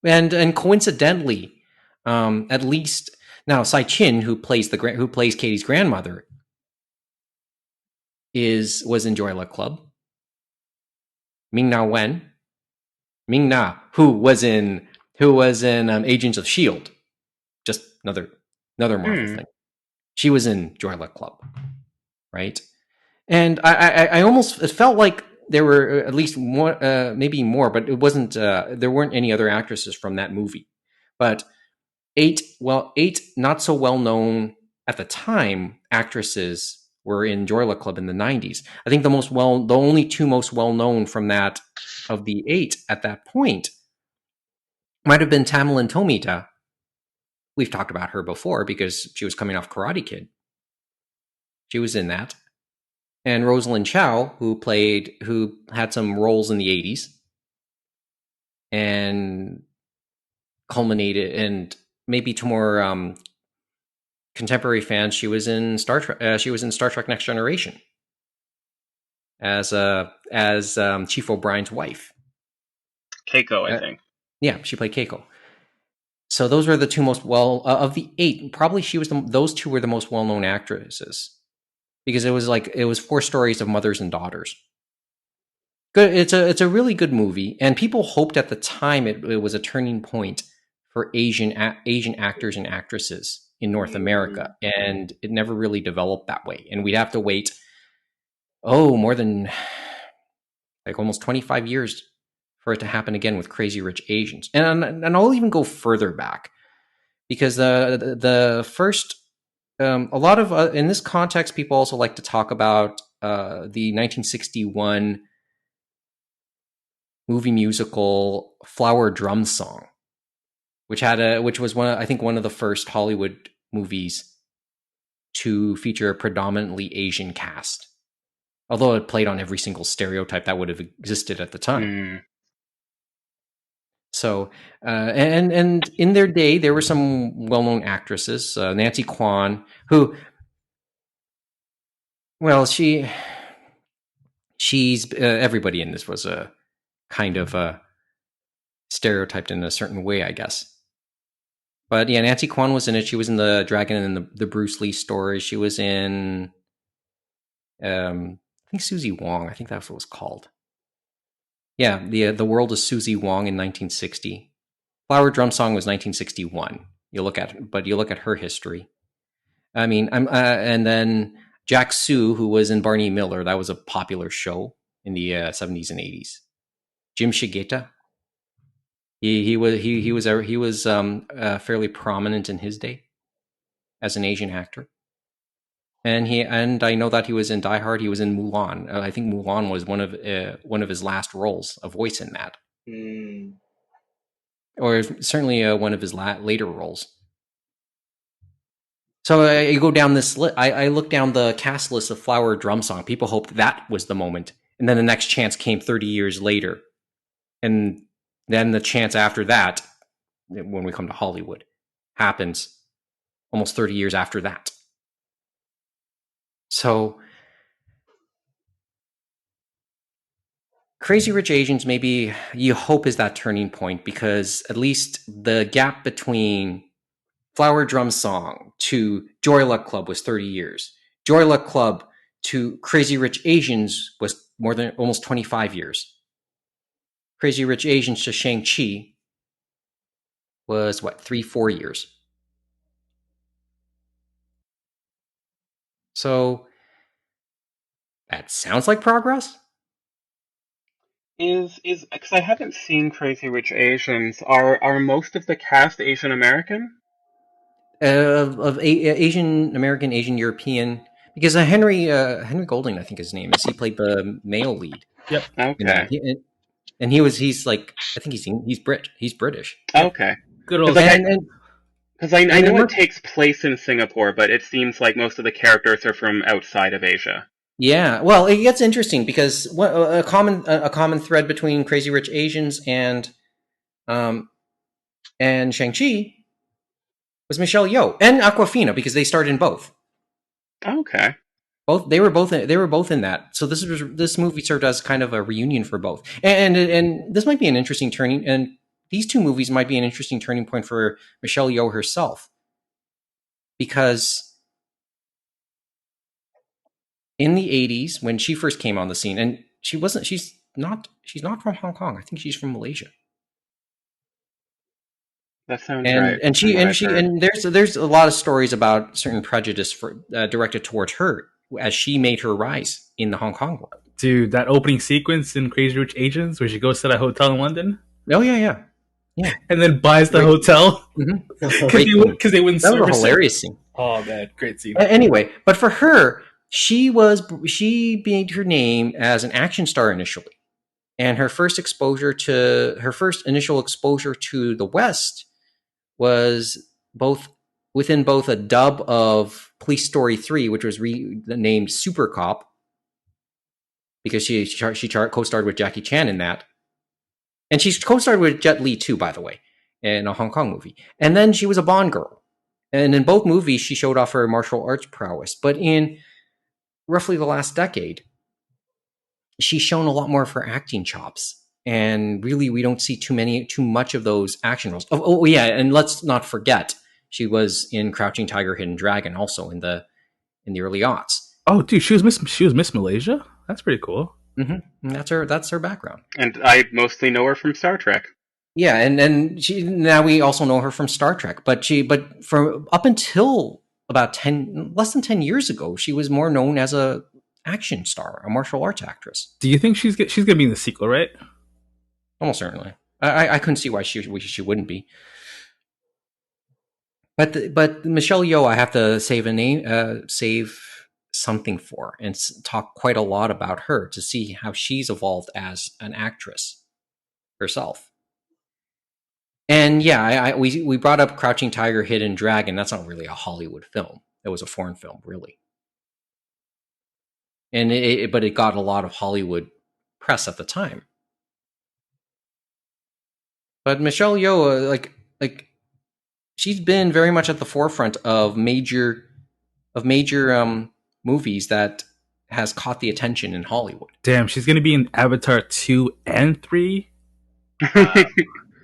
And coincidentally, at least now Sai Chin, who plays Katie's grandmother, was in Joy Luck Club. Ming Na, who was in Agents of Shield, just another Marvel thing. She was in Joy Luck Club, right? And I almost it felt like there were at least one, maybe more, but it wasn't. There weren't any other actresses from that movie. But eight not so well known at the time actresses were in Joy Luck Club in the 90s. I think the only two most well known from that of the 8 at that point might have been Tamlin Tomita. We've talked about her before because she was coming off Karate Kid. She was in that. And Rosalind Chow, who had some roles in the 80s and culminated, and maybe to more contemporary fans, she was in Star Trek. She was in Star Trek: Next Generation as Chief O'Brien's wife,
Keiko, I think.
Yeah, she played Keiko. So those were the two most of the 8. Probably those two were the most well-known actresses because it was 4 stories of mothers and daughters. Good. It's a really good movie, and people hoped at the time it was a turning point for Asian actors and actresses in North America, and it never really developed that way. And we'd have to wait more than almost 25 years for it to happen again with Crazy Rich Asians. And I'll even go further back because the first a lot of in this context, people also like to talk about the 1961 movie musical Flower Drum Song, which was one of the first Hollywood movies to feature a predominantly Asian cast, although it played on every single stereotype that would have existed at the time.
Mm.
So, and in their day, there were some well-known actresses, Nancy Kwan, who, well, she's everybody in this was a kind of stereotyped in a certain way, I guess. But yeah, Nancy Kwan was in it. She was in the Dragon and the Bruce Lee story. She was in, I think Susie Wong. I think that's what it was called. Yeah, the World of Susie Wong in 1960. Flower Drum Song was 1961. You look at her history. I mean, and then Jack Sue, who was in Barney Miller, that was a popular show in the 70s and 80s. Jim Shigeta, he was fairly prominent in his day as an Asian actor, and I know that he was in Die Hard. He was in Mulan. I think Mulan was one of his last roles, a voice in that, or certainly one of his later roles. So you go down this list. I look down the cast list of Flower Drum Song. People hoped that was the moment, and then the next chance came 30 years later, and then the chance after that, when we come to Hollywood, happens almost 30 years after that. So Crazy Rich Asians, maybe you hope is that turning point, because at least the gap between Flower Drum Song to Joy Luck Club was 30 years. Joy Luck Club to Crazy Rich Asians was more than almost 25 years. Crazy Rich Asians to Shang Chi was 3-4 years. So that sounds like progress.
Is because I haven't seen Crazy Rich Asians. Are most of the cast Asian American?
Of Asian American, Asian European, because Henry Golding, I think his name is. He played the male lead.
Yep.
Okay.
And he's like, I think he's British.
Okay.
Good old.
Because I know it takes place in Singapore, but it seems like most of the characters are from outside of Asia.
Yeah, well, it gets interesting because a common thread between Crazy Rich Asians and Shang-Chi was Michelle Yeoh and Awkwafina, because they starred in both.
Okay.
They were both in that. So this movie served as kind of a reunion for both. And this might be an interesting turning, and these two movies might be an interesting turning point for Michelle Yeoh herself, because in the 80s, when she first came on the scene, and she's not from Hong Kong. I think she's from Malaysia.
That sounds right.
And there's a lot of stories about certain prejudice directed towards her as she made her rise in the Hong Kong world.
Dude, that opening sequence in Crazy Rich Asians where she goes to that hotel in London.
Oh yeah.
And then buys the hotel because they wouldn't.
That was a hilarious scene.
Oh man, great scene.
Anyway, but for her, she made her name as an action star initially, and her first initial exposure to the West was within both a dub of Police Story 3, which was renamed Super Cop, because she co-starred with Jackie Chan in that, and she's co-starred with Jet Li too, by the way, in a Hong Kong movie. And then she was a Bond girl, and in both movies she showed off her martial arts prowess. But in roughly the last decade, she's shown a lot more of her acting chops. And really, we don't see too much of those action roles. Oh yeah, and let's not forget, she was in Crouching Tiger, Hidden Dragon, also in the early aughts.
Oh, dude, she was Miss Malaysia. That's pretty cool.
Mm-hmm. And that's her background.
And I mostly know her from Star Trek.
Yeah, and now we also know her from Star Trek. But from up until about less than 10 years ago, she was more known as a action star, a martial arts actress.
Do you think she's gonna be in the sequel, right?
Almost certainly. I couldn't see why she wouldn't be. But Michelle Yeoh, I have to save something for, and talk quite a lot about her to see how she's evolved as an actress herself. And yeah, we brought up Crouching Tiger, Hidden Dragon. That's not really a Hollywood film. that was a foreign film, really. And but it got a lot of Hollywood press at the time. But Michelle Yeoh, like she's been very much at the forefront of major movies that has caught the attention in Hollywood.
Damn, she's gonna be in Avatar 2 and 3.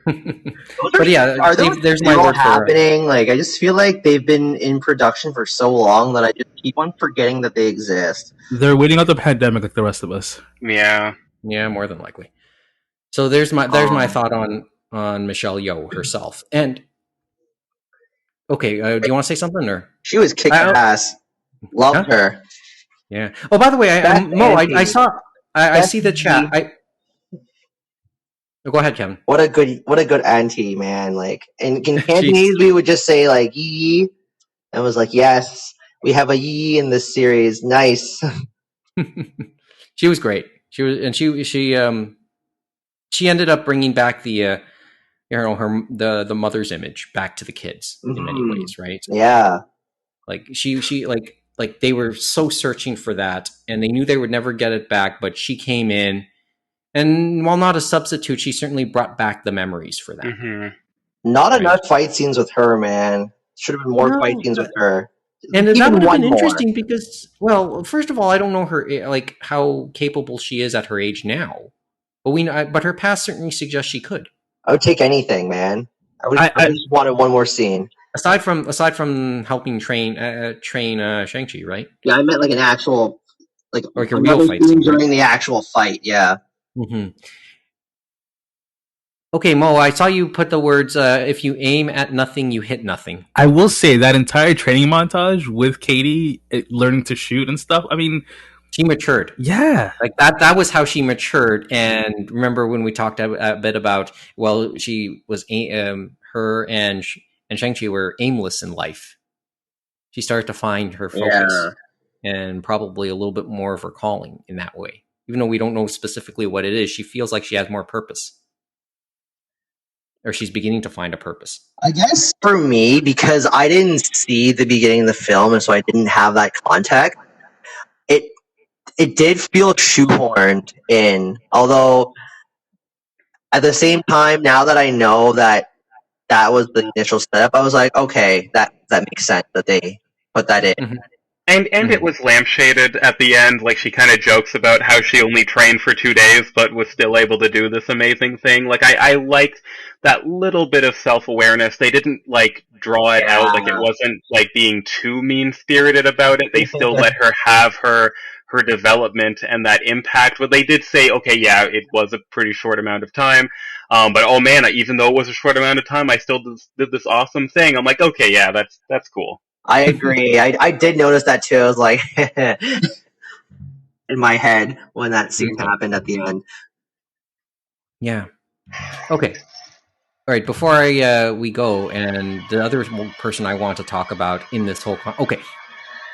But yeah,
are those
there's my
still
word for
happening? Like, I just feel like they've been in production for so long that I just keep on forgetting that they exist.
They're waiting out the pandemic like the rest of us.
Yeah.
Yeah, more than likely. So there's my thought on Michelle Yeoh herself. And okay, do you want to say something or?
She was kicking ass. Loved her.
Yeah. Oh, by the way, I see the chat. Go ahead, Kevin.
What a good auntie, man. Like in Cantonese, we would just say like "yi," and was like, "Yes, we have a yi in this series. Nice."
She was great. She ended up bringing back the the mother's image back to the kids in many ways, right?
Yeah.
Like she like they were so searching for that, and they knew they would never get it back, but she came in. And while not a substitute, she certainly brought back the memories for them.
Mm-hmm.
Not enough fight scenes with her, man. Should have been more fight scenes with her.
And that would have been interesting because, well, first of all, I don't know her like how capable she is at her age now, but her past certainly suggests she could.
I would take anything, man. I just wanted one more scene.
Aside from helping train Shang Chi, right?
Yeah, I meant like an actual like
a real fight scene
during the actual fight. Yeah.
Mm-hmm. Okay, Mo, I saw you put the words, if you aim at nothing, you hit nothing.
I will say that entire training montage with Katie learning to shoot and stuff, I mean...
She matured.
Yeah.
Like that was how she matured. And remember when we talked a bit about, well, she was, her and Shang-Chi were aimless in life. She started to find her focus and probably a little bit more of her calling in that way. Even though we don't know specifically what it is, she feels like she has more purpose. Or she's beginning to find a purpose.
I guess for me, because I didn't see the beginning of the film, and so I didn't have that context, it did feel shoehorned in. Although, at the same time, now that I know that was the initial setup, I was like, okay, that makes sense that they put that in.
Mm-hmm.
And it was lampshaded at the end, like she kind of jokes about how she only trained for 2 days, but was still able to do this amazing thing. Like, I liked that little bit of self-awareness. They didn't, like, draw it out, like it wasn't, like, being too mean-spirited about it. They still let her have her development and that impact. But they did say, okay, yeah, it was a pretty short amount of time. But oh man, even though it was a short amount of time, I still did this awesome thing. I'm like, okay, yeah, that's cool.
I agree. I did notice that too. I was like, in my head when that scene happened at the end.
Yeah. Okay. All right. Before we go, and the other person I want to talk about in this whole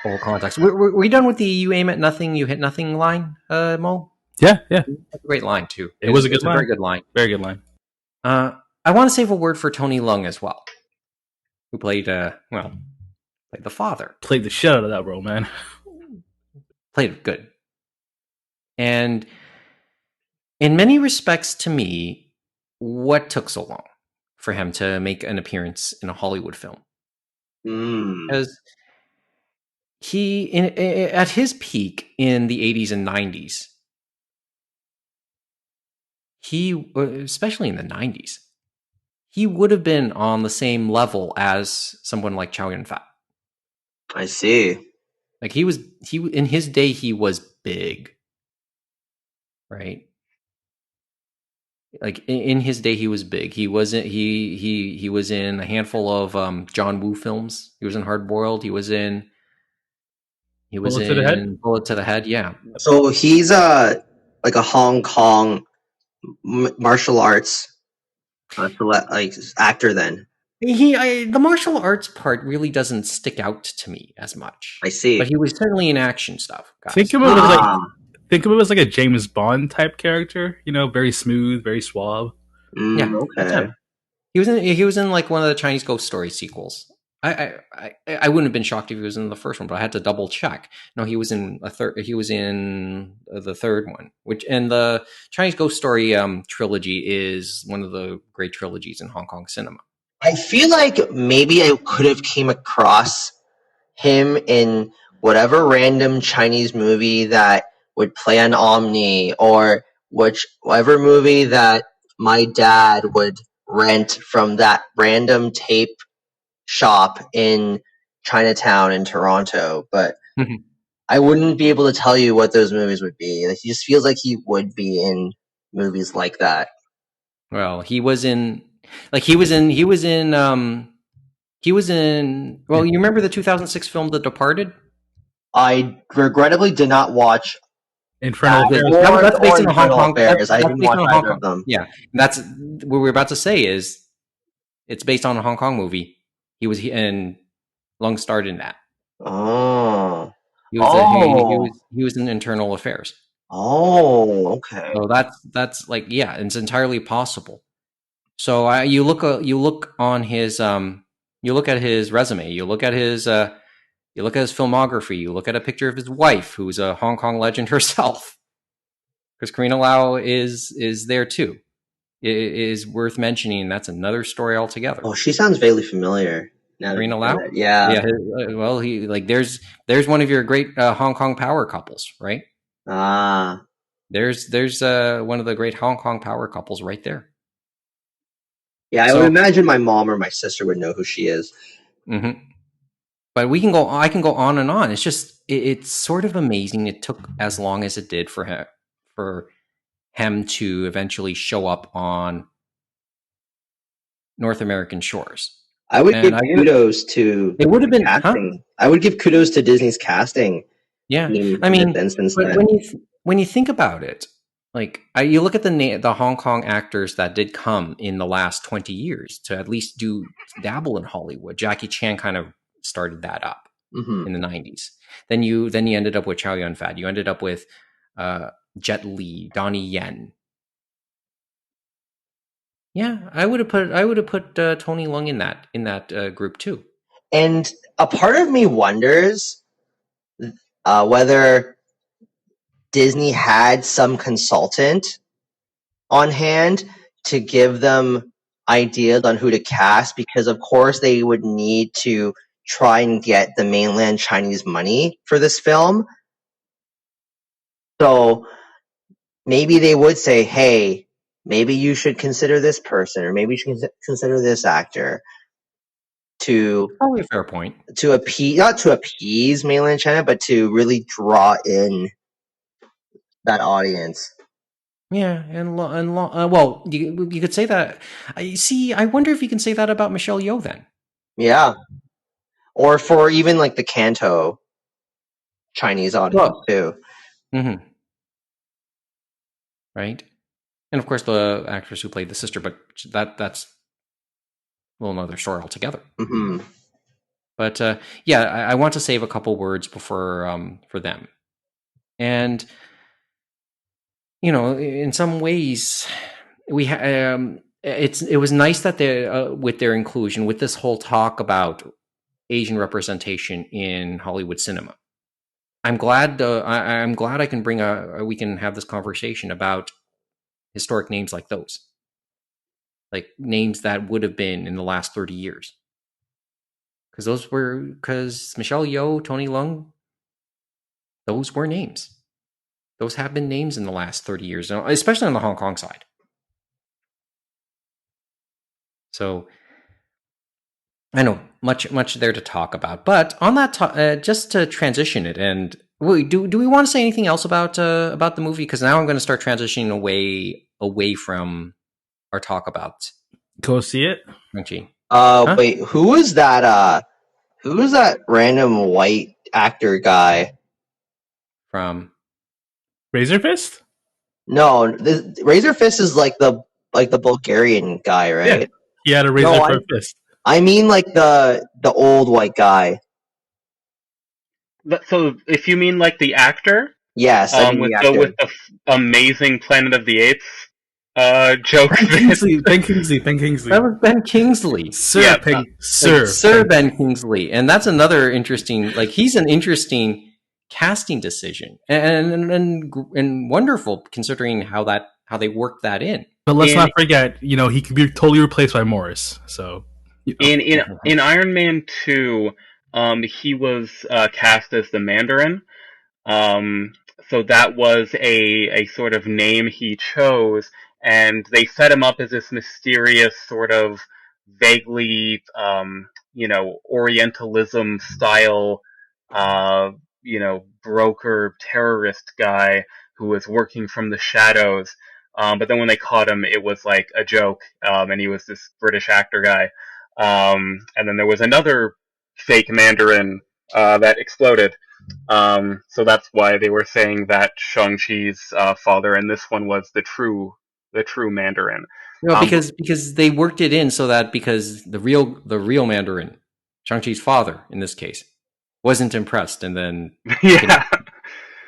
whole context, were we done with the "you aim at nothing, you hit nothing" line, Mo?
Yeah.
That's a great line too.
It was a good line.
Very good line.
Very good line.
I want to save a word for Tony Leung as well, who played played the father.
Played the shit out of that role, man.
Played it good. And in many respects, to me, what took so long for him to make an appearance in a Hollywood film? Because he, at his peak in the 80s and 90s, he, especially in the 90s, he would have been on the same level as someone like Chow Yun-fat.
I see.
Like he in his day, he was big, right? Like in his day, he was big. He wasn't. He was in a handful of John Woo films. He was in Hard Boiled. He was in Bullet to the Head. Yeah.
So he's like a Hong Kong martial arts actor then.
The martial arts part really doesn't stick out to me as much.
I see.
But he was certainly in action stuff. Guys.
Think of it as like a James Bond type character, very smooth, very suave.
Yeah,
okay.
He was in like one of the Chinese ghost story sequels. I wouldn't have been shocked if he was in the first one, but I had to double check. No, he was in a third. He was in the third one, which and the Chinese Ghost Story trilogy is one of the great trilogies in Hong Kong cinema.
I feel like maybe I could have came across him in whatever random Chinese movie that would play on Omni, or whichever movie that my dad would rent from that random tape shop in Chinatown in Toronto, but
Mhm.
I wouldn't be able to tell you what those movies would be. Like, he just feels like he would be in movies like that.
Well, he was in. Well, you remember the 2006 film The Departed?
I regrettably did not watch
Infernal
that
Affairs.
That's based on a Hong
Infernal
Kong.
Affairs. I
That's
didn't
based
watch
on a Hong
either
Kong.
of them.
Yeah, that's what we're about to say. Is it's based on a Hong Kong movie. And Lung starred in that.
Oh.
He was
Oh.
he was in Internal Affairs.
Oh, okay.
So that's like, yeah, it's entirely possible. So you look on his you look at his resume, you look at his filmography, you look at a picture of his wife, who's a Hong Kong legend herself, because Karina Lau is there too. It is worth mentioning. That's another story altogether.
Oh, she sounds vaguely familiar. Now that
Karina
you
Lau,
said it. Yeah.
well, he like there's one of your great Hong Kong power couples, right?
Ah.
There's one of the great Hong Kong power couples right there.
Yeah, I would
So,
imagine my mom or my sister would know who she is.
mhm. But I can go on and on. It's just it's sort of amazing it took as long as it did for him to eventually show up on North American shores.
I would
And
give kudos to
it would have been,
casting. I would give kudos to Disney's casting
yeah.
team
I
in
mean,
this instance.
but
Then.
when you think about it, like you look at the Hong Kong actors that did come in the last 20 years to at least dabble in Hollywood. Jackie Chan kind of started that up in the 90s. Then you ended up with Chow Yun-fat. You ended up with Jet Li, Donnie Yen. Yeah, I would have put Tony Leung in that group too.
And a part of me wonders whether Disney had some consultant on hand to give them ideas on who to cast, because of course they would need to try and get the mainland Chinese money for this film. So maybe they would say, hey, maybe you should consider this person, or maybe you should consider this actor to
Probably a fair point.
not to appease mainland China, but to really draw in that audience.
Yeah, well, you could say that. I wonder if you can say that about Michelle Yeoh then.
Yeah. Or for even like the Canto Chinese audience too.
Mm-hmm. Right, and of course the actress who played the sister, but that's a little another story altogether.
Mm-hmm.
But yeah, I want to save a couple words before for them, and you know, in some ways, it was nice that they with their inclusion, with this whole talk about Asian representation in Hollywood cinema. I'm glad I'm glad I can we can have this conversation about historic names like those, like names that would have been in the last 30 years. Because Michelle Yeoh, Tony Leung, those were names. Those have been names in the last 30 years, especially on the Hong Kong side. So I know much there to talk about, but on that, just to transition it, and do we want to say anything else about the movie? Because now I'm going to start transitioning away from our talk about
Go see it.
Shang Chi.
Wait, who was that? Who was that random white actor guy
from
Razor Fist?
No, Razor Fist is like the Bulgarian guy, right?
Yeah, he had a razor fist.
I mean, like the old white guy.
So, if you mean like the actor,
yes, I mean
with
the actor.
with the amazing Planet of the Apes Joke.
Ben Kingsley.
That was Ben Kingsley.
Sir,
Yeah,
Sir Ben Kingsley. And that's another interesting, like, he's an interesting casting decision and wonderful considering how they worked that in.
But let's
In-
not forget, he could be totally replaced by Morris. So
in Iron Man 2, he was cast as the Mandarin. So that was a sort of name he chose, and they set him up as this mysterious sort of vaguely, Orientalism style, broker terrorist guy who was working from the shadows. But then when they caught him, it was like a joke, and he was this British actor guy. And then there was another fake Mandarin that exploded. So that's why they were saying that Shang-Chi's father in this one was the true Mandarin.
No, because they worked it in so that because the real Mandarin, Shang-Chi's father in this case, wasn't impressed, and then
Yeah,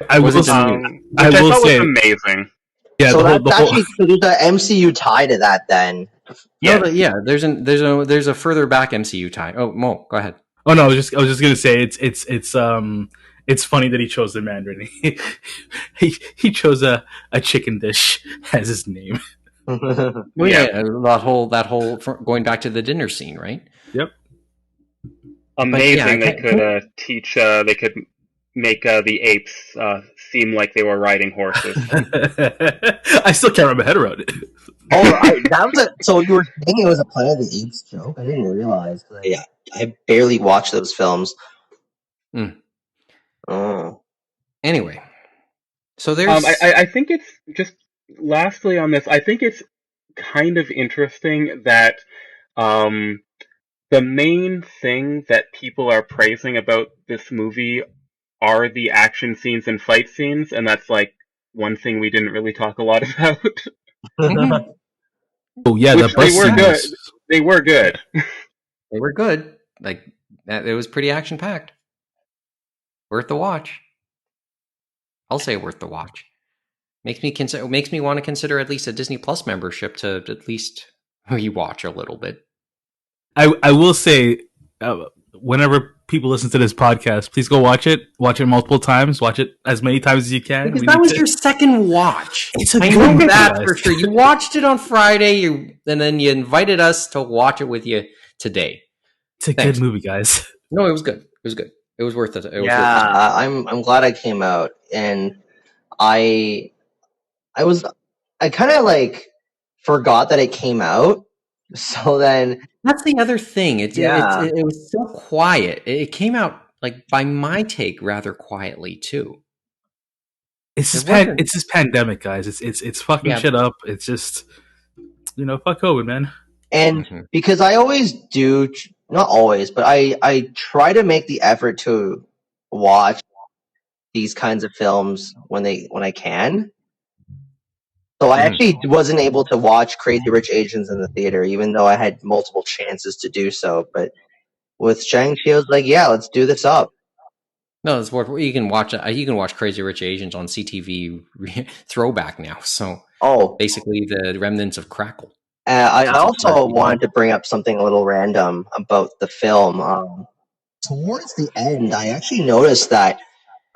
I will,
wasn't
say,
which I thought was amazing.
yeah,
So
the whole,
actually there's an MCU tie to that then.
Yeah.
there's a further back MCU tie. Oh, Mo, go ahead.
Oh no, I was just gonna say it's funny that he chose the Mandarin. he chose a chicken dish as his name.
Well,
Yeah.
that whole going back to the dinner scene, right?
Yep.
Amazing.
Yeah,
They could make the apes seem like they were riding horses.
I still can't wrap my head around it.
So you were saying it was a Planet of the Apes joke? I didn't realize. I barely watched those films. Oh.
Anyway, so there's.
I think it's just lastly on this. I think it's kind of interesting that the main thing that people are praising about this movie are the action scenes and fight scenes, and that's like one thing we didn't really talk a lot about.
Oh yeah,
Which
the bus
they were good. They were good.
They were good. Like that, it was pretty action packed. Worth the watch. I'll say worth the watch. Makes me want to consider at least a Disney Plus membership to at least rewatch a little bit.
I will say, whenever people listen to this podcast, please go watch it. Watch it multiple times. Watch it as many times as you can.
Because that was your second watch.
It's a
I
good
know
movie,
that
guys.
for sure. You watched it on Friday, and then you invited us to watch it with you today.
It's a good movie, guys.
No, it was good. It was good. It was worth it.
I'm glad I came out, and I kind of like forgot that it came out. So then
that's the other thing. It was so quiet. It came out like by my take rather quietly too.
It's this pandemic, guys. It's fucking shit up. It's just fuck COVID, man.
And because I always do, not always, but I try to make the effort to watch these kinds of films when I can. So I actually wasn't able to watch Crazy Rich Asians in the theater, even though I had multiple chances to do so. But with Shang-Chi, I was like, yeah, let's do this up.
No, it's worth. You can watch Crazy Rich Asians on CTV throwback now. So basically the remnants of Crackle.
I also wanted to bring up something a little random about the film. Towards the end, I actually noticed that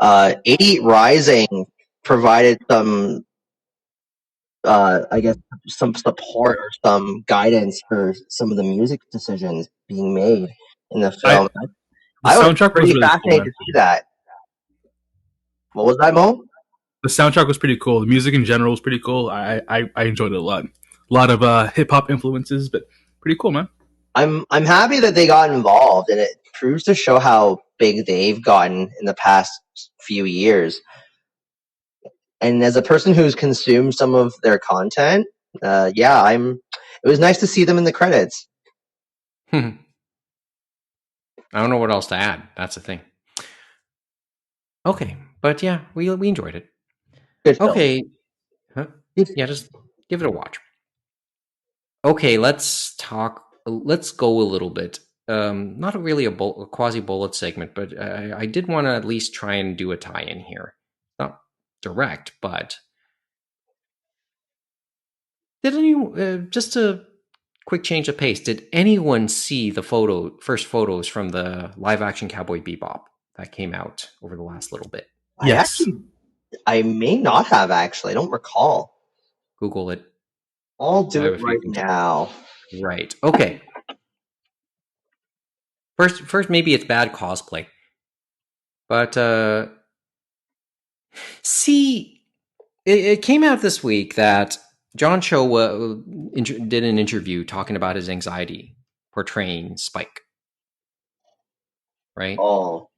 88 Rising provided some, I guess, some support or some guidance for some of the music decisions being made in the film. I was pretty fascinated to see that. What was that, Mo?
The soundtrack was pretty cool. The music in general was pretty cool. I enjoyed it a lot. A lot of hip hop influences, but pretty cool, man.
I'm happy that they got involved, and it proves to show how big they've gotten in the past few years. And as a person who's consumed some of their content, it was nice to see them in the credits.
I don't know what else to add. That's the thing. Okay, but yeah, we enjoyed it.
Good film.
Okay, yeah, just give it a watch. Okay, let's talk. Let's go a little bit. Not really a quasi bullet segment, but I did want to at least try and do a tie-in here. Not direct, but Did anyone, just a quick change of pace, did anyone see the first photos from the live action Cowboy Bebop that came out over the last little bit?
Yes.
I may not have actually. I don't recall.
Google it.
I'll do
I have
it
a few
right
things.
now.
Right. Okay. First, maybe it's bad cosplay, but see, it came out this week that John Cho did an interview talking about his anxiety portraying Spike. Right.
Oh,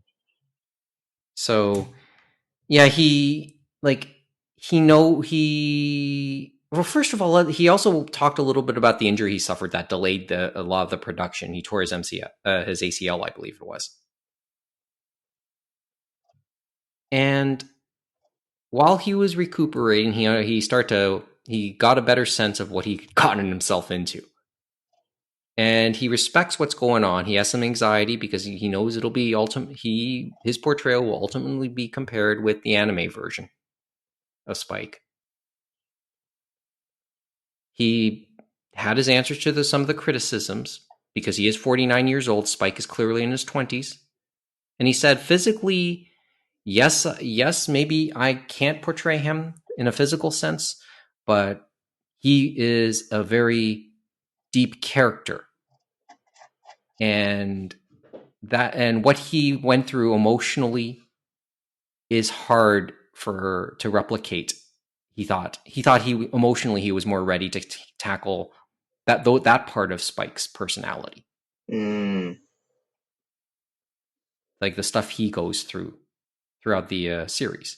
So yeah, well, first of all, he also talked a little bit about the injury he suffered that delayed a lot of the production. He tore his his ACL, I believe it was. And while he was recuperating, he got a better sense of what he'd gotten himself into. And he respects what's going on. He has some anxiety because he knows it'll be his portrayal will ultimately be compared with the anime version of Spike. He had his answers to some of the criticisms because he is 49 years old. Spike is clearly in his 20s. And he said, physically, yes, maybe I can't portray him in a physical sense, but he is a very deep character. And what he went through emotionally is hard to replicate. He thought he emotionally he was more ready to tackle that part of Spike's personality, like the stuff he goes through throughout the series.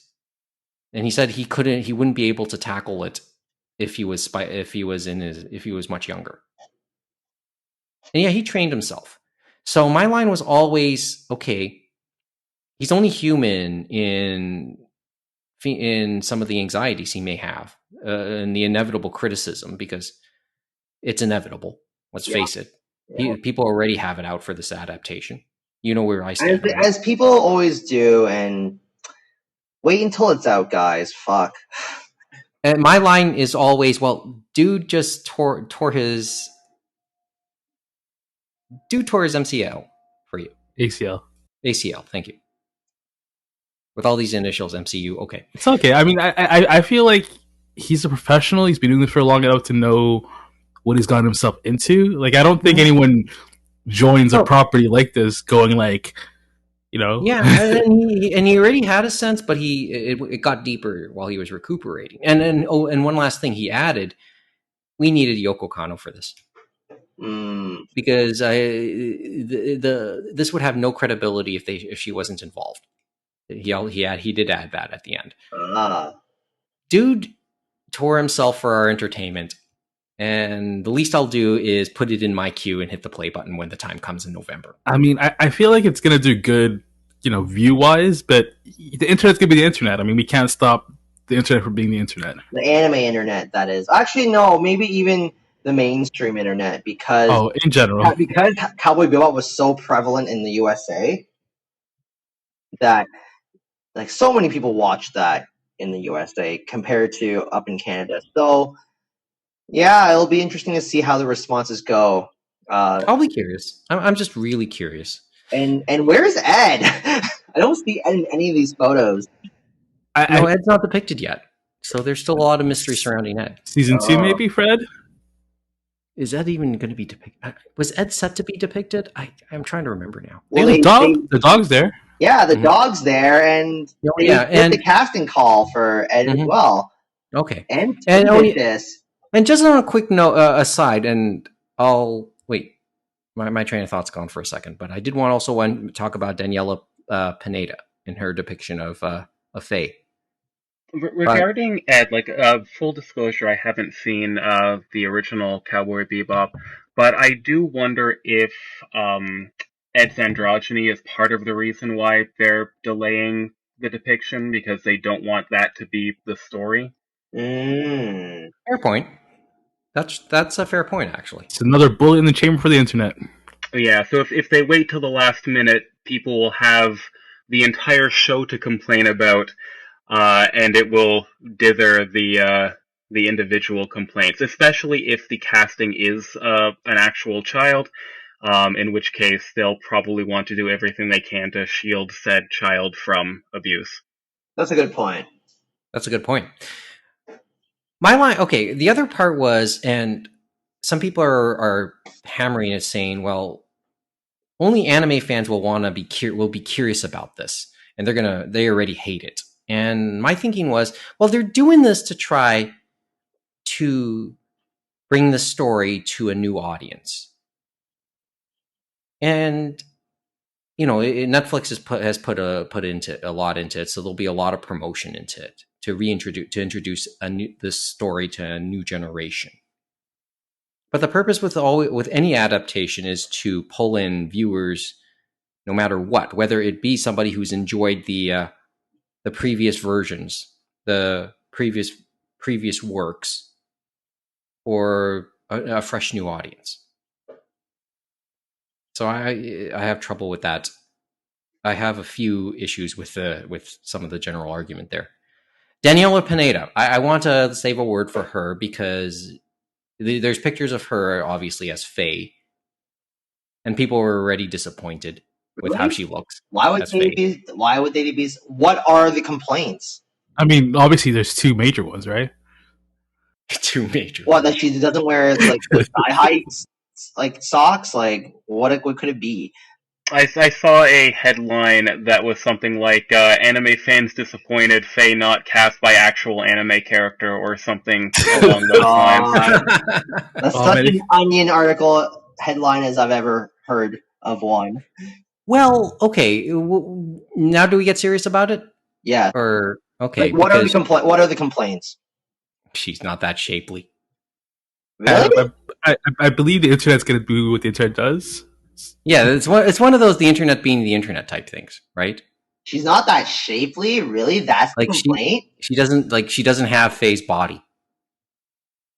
And he said he wouldn't be able to tackle it if he was much younger. And yeah, he trained himself. So my line was always, okay, he's only human in some of the anxieties he may have, and the inevitable criticism, because it's inevitable. Let's face it.
yeah.
People already have it out for this adaptation. You know where I stand on it.
As people always do, and wait until it's out, guys. Fuck.
And my line is always, well, dude just tore his MCL for you. ACL, thank you. With all these initials, MCU, okay.
It's okay. I mean, I feel like he's a professional. He's been doing this for long enough to know what he's gotten himself into. Like, I don't think anyone joins a property like this going like,
Yeah, and he already had a sense, but it got deeper while he was recuperating. And one last thing he added, we needed Yoko Kanno for this. Because this would have no credibility if she wasn't involved. He did add that at the end. Dude tore himself for our entertainment, and the least I'll do is put it in my queue and hit the play button when the time comes in November.
I mean, I feel like it's gonna do good, view wise, but the internet's gonna be the internet. I mean, we can't stop the internet from being the internet.
The anime internet, that is. Actually, no, maybe even the mainstream internet, because
in general,
because Cowboy Bebop was so prevalent in the USA that like so many people watched that in the USA compared to up in Canada. So yeah, it'll be interesting to see how the responses go.
I'll be curious. I'm just really curious.
And where's Ed? I don't see Ed in any of these photos.
No, Ed's not depicted yet, so there's still a lot of mystery surrounding Ed.
Season 2, maybe, Fred?
Is Ed even going to be depicted? Was Ed set to be depicted? I'm trying to remember now.
Well, the dog's there.
Yeah, the dog's there, and they did the casting call for Ed as well.
Okay,
and
this. And just on a quick note, aside, and I'll wait. My train of thought's gone for a second, but I did want to talk about Daniela Pineda in her depiction of Faye.
Regarding Ed, full disclosure, I haven't seen the original Cowboy Bebop, but I do wonder if Ed's androgyny is part of the reason why they're delaying the depiction, because they don't want that to be the story.
Fair point. That's a fair point, actually.
It's another bullet in the chamber for the internet.
Yeah, so if they wait till the last minute, people will have the entire show to complain about, and it will dither the the individual complaints, especially if the casting is an actual child, in which case they'll probably want to do everything they can to shield said child from abuse.
That's a good point.
That's a good point. My line, okay. The other part was, and some people are hammering it, saying, "Well, only anime fans will want to will be curious about this, and they already hate it." And my thinking was, well, they're doing this to try to bring the story to a new audience, and Netflix has put into a lot into it, so there'll be a lot of promotion into it to introduce this story to a new generation. But the purpose with any adaptation is to pull in viewers, no matter what, whether it be somebody who's enjoyed the previous versions, the previous works, or a fresh new audience. So I have trouble with that. I have a few issues with some of the general argument there. Daniela Pineda, I want to save a word for her because there's pictures of her obviously as Faye, and people were already disappointed with how she looks.
Why would
as
they
Faye.
be? Why would they be? What are the complaints?
I mean, obviously, there's two major ones, right?
Two major.
What, that she doesn't wear like the thigh height like socks? Like what could it be?
I saw a headline that was something like anime fans disappointed Faye not cast by actual anime character or something along those lines.
That's
Oh,
such
man,
an Onion article headline as I've ever heard of one.
Well, okay. Now, do we get serious about it?
Yeah.
Or okay,
Like, what are
because
the complaints?
she's not that shapely.
Really?
I believe the internet's going to do what the internet does.
Yeah, it's one of those the internet being the internet type things, right?
She's not that shapely, really? That's the
Like
complaint?
she doesn't have Faye's body.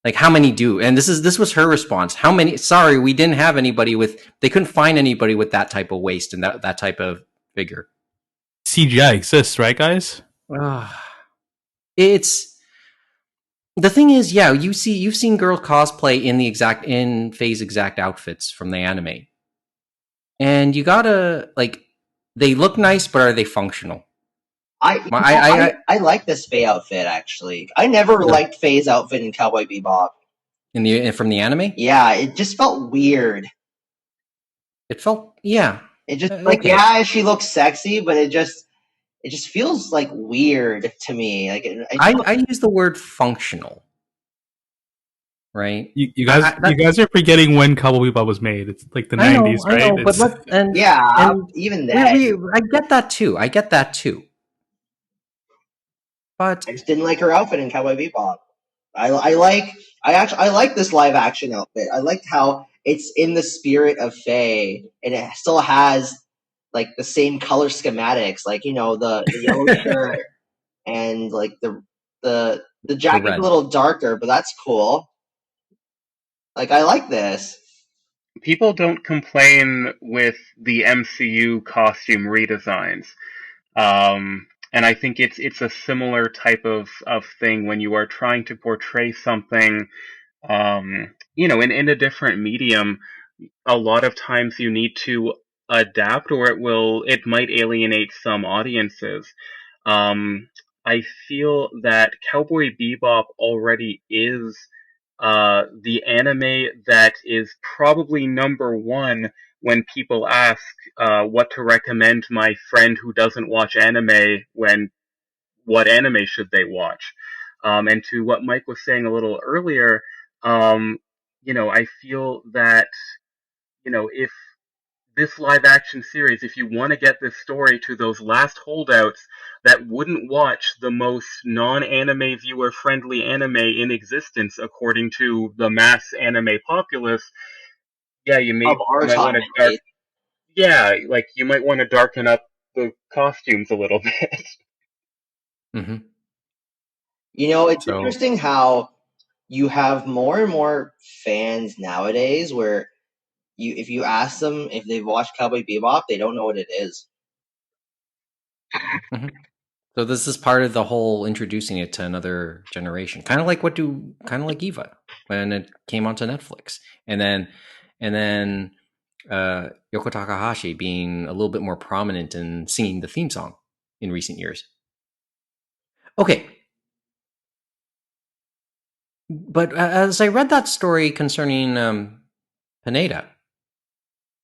Like, how many do? And this was her response. How many? Sorry, we didn't have anybody with. They couldn't find anybody with that type of waist and that type of figure.
CGI exists, right, guys?
It's the thing is, yeah, you've seen girls cosplay in Faye's exact outfits from the anime, and you gotta like, they look nice, but are they functional?
I like this Faye outfit, actually. I never liked Faye's outfit in Cowboy Bebop.
From the anime?
Yeah, it just felt weird.
It felt, yeah.
It just
okay.
Yeah, she looks sexy, but it just feels like weird to me. Like
I use the word functional. Right?
You guys are forgetting when Cowboy Bebop was made. It's like the 90s, right?
I know, but
even then.
I get that too. But
I just didn't like her outfit in Cowboy Bebop. I like this live action outfit. I liked how it's in the spirit of Faye, and it still has like the same color schematics, like the yellow shirt and like the jacket's a little darker, but that's cool. Like, I like this.
People don't complain with the MCU costume redesigns. And I think it's a similar type of thing when you are trying to portray something, in a different medium. A lot of times you need to adapt, or it might alienate some audiences. I feel that Cowboy Bebop already is the anime that is probably number one when people ask what to recommend my friend who doesn't watch anime what anime should they watch. And to what Mike was saying a little earlier, I feel that, if this live action series, if you want to get this story to those last holdouts that wouldn't watch the most non-anime viewer friendly anime in existence according to the mass anime populace, yeah, you might want to you might want to darken up the costumes a little bit.
Mm-hmm.
It's interesting how you have more and more fans nowadays where if you ask them if they've watched Cowboy Bebop, they don't know what it is.
Mm-hmm. So this is part of the whole introducing it to another generation, kind of like Eva when it came onto Netflix, and then Yoko Takahashi being a little bit more prominent in singing the theme song in recent years. Okay, but as I read that story concerning Pineda,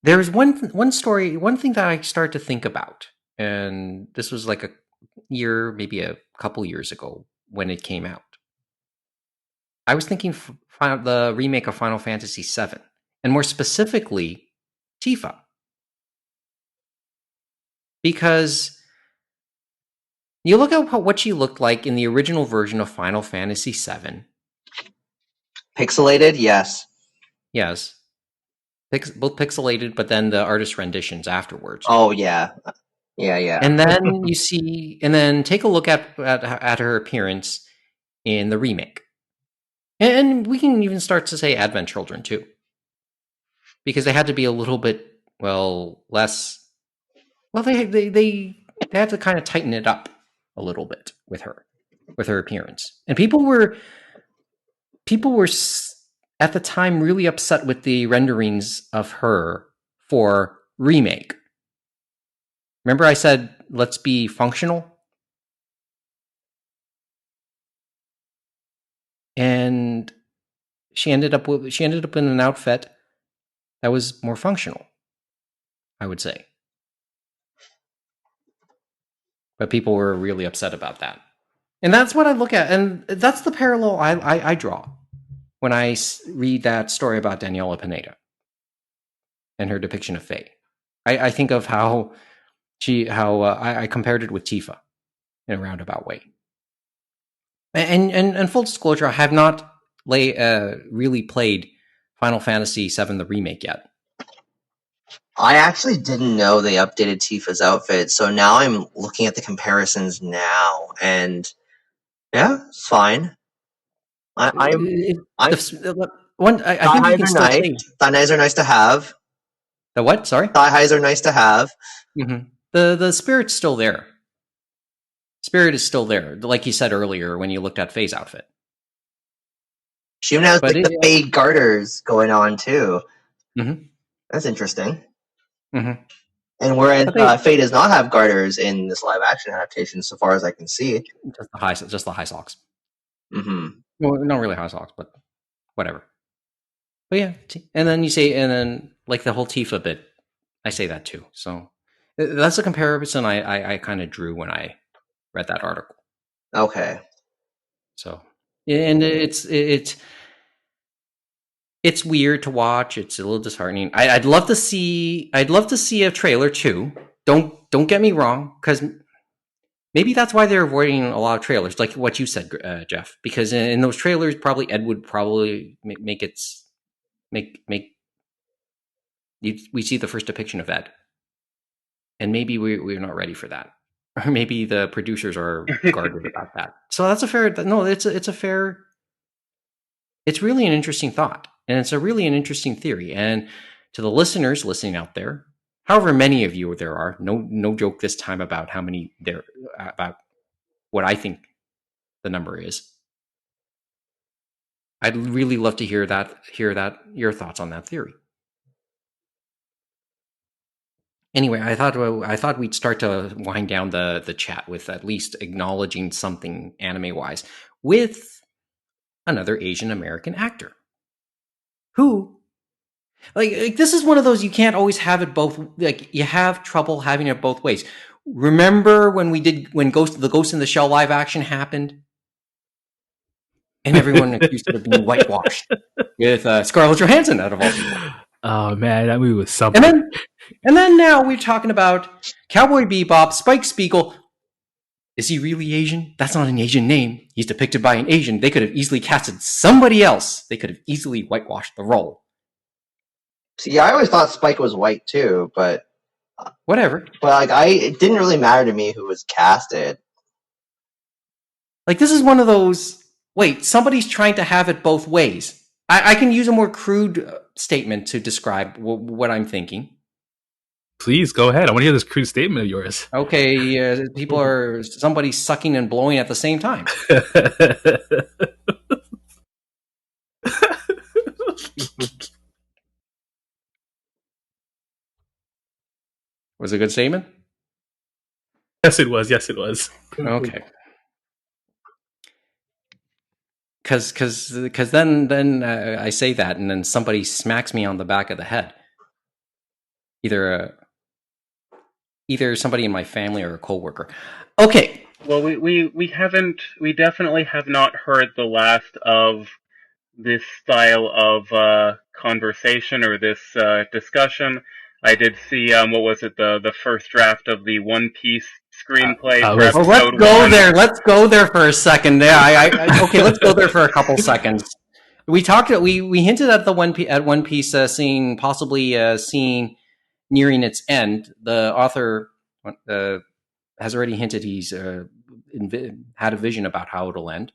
there's one story, one thing that I start to think about, and this was like a year, maybe a couple years ago when it came out. I was thinking the remake of Final Fantasy VII, and more specifically, Tifa, because you look at what she looked like in the original version of Final Fantasy VII.
Pixelated, yes.
Yes, both pixelated, but then the artist renditions afterwards.
Oh yeah, yeah.
And then you see, and then take a look at her appearance in the remake, and we can even start to say Advent Children too, because they had to be a little bit less. Well, they had to kind of tighten it up a little bit with her appearance, and people were at the time really upset with the renderings of her for remake. Remember I said, let's be functional? And she ended up in an outfit that was more functional, I would say. But people were really upset about that. And that's what I look at. And that's the parallel I draw when I read that story about Daniela Pineda and her depiction of Faye. I think of how I compared it with Tifa in a roundabout way. And full disclosure, I have not really played Final Fantasy VII the remake yet.
I actually didn't know they updated Tifa's outfit, so now I'm looking at the comparisons now, and yeah, it's fine. I think you can still say thigh highs are nice to have.
The what? Sorry,
thigh highs are nice to have.
Mm-hmm. The spirit's still there. Spirit is still there, like you said earlier when you looked at Faye's outfit.
She even has the fade garters going on too.
Mm-hmm.
That's interesting.
Mm-hmm.
And whereas Faye does not have garters in this live action adaptation, so far as I can see,
just the high socks.
Mm-hmm.
Well, not really high socks, but whatever. But yeah, and then like the whole Tifa bit, I say that too. So that's a comparison I kind of drew when I read that article.
Okay.
So, and it's weird to watch. It's a little disheartening. I'd love to see a trailer too. Don't get me wrong, because maybe that's why they're avoiding a lot of trailers, like what you said, Jeff. Because in those trailers, probably Ed would probably make we see the first depiction of Ed, and maybe we're not ready for that, or maybe the producers are guarded about that. So that's a fair. No, it's a fair. It's really an interesting thought, and it's an interesting theory. And to the listeners listening out there, however many of you there are, no joke this time about how many there about what I think the number is. I'd really love to hear your thoughts on that theory. Anyway, I thought we'd start to wind down the chat with at least acknowledging something anime wise with another Asian American actor who, like this is one of those you can't always have it both. Like you have trouble having it both ways. Remember when the Ghost in the Shell live action happened, and everyone accused it of being whitewashed with Scarlett Johansson out of all people.
Oh man, that movie was something.
And then now we're talking about Cowboy Bebop, Spike Spiegel. Is he really Asian? That's not an Asian name. He's depicted by an Asian. They could have easily casted somebody else. They could have easily whitewashed the role.
See, I always thought Spike was white too, but
whatever.
But it didn't really matter to me who was casted.
Like this is one of those. Wait, somebody's trying to have it both ways. I can use a more crude statement to describe what I'm thinking.
Please go ahead. I want to hear this crude statement of yours.
Okay, people are somebody's sucking and blowing at the same time. Was it a good statement?
Yes, it was. Yes, it was.
Okay. Because then I say that, and then somebody smacks me on the back of the head. Either somebody in my family or a coworker. Okay.
Well, we definitely have not heard the last of this style of conversation or this discussion. I did see what was it, the first draft of the One Piece screenplay for
Listen.
Well, let's
episode
go
1.
there. Let's go there for a second. Yeah, okay. Let's go there for a couple seconds. We talked. We hinted at the One Piece seeing possibly seeing nearing its end. The author has already hinted he's had a vision about how it'll end.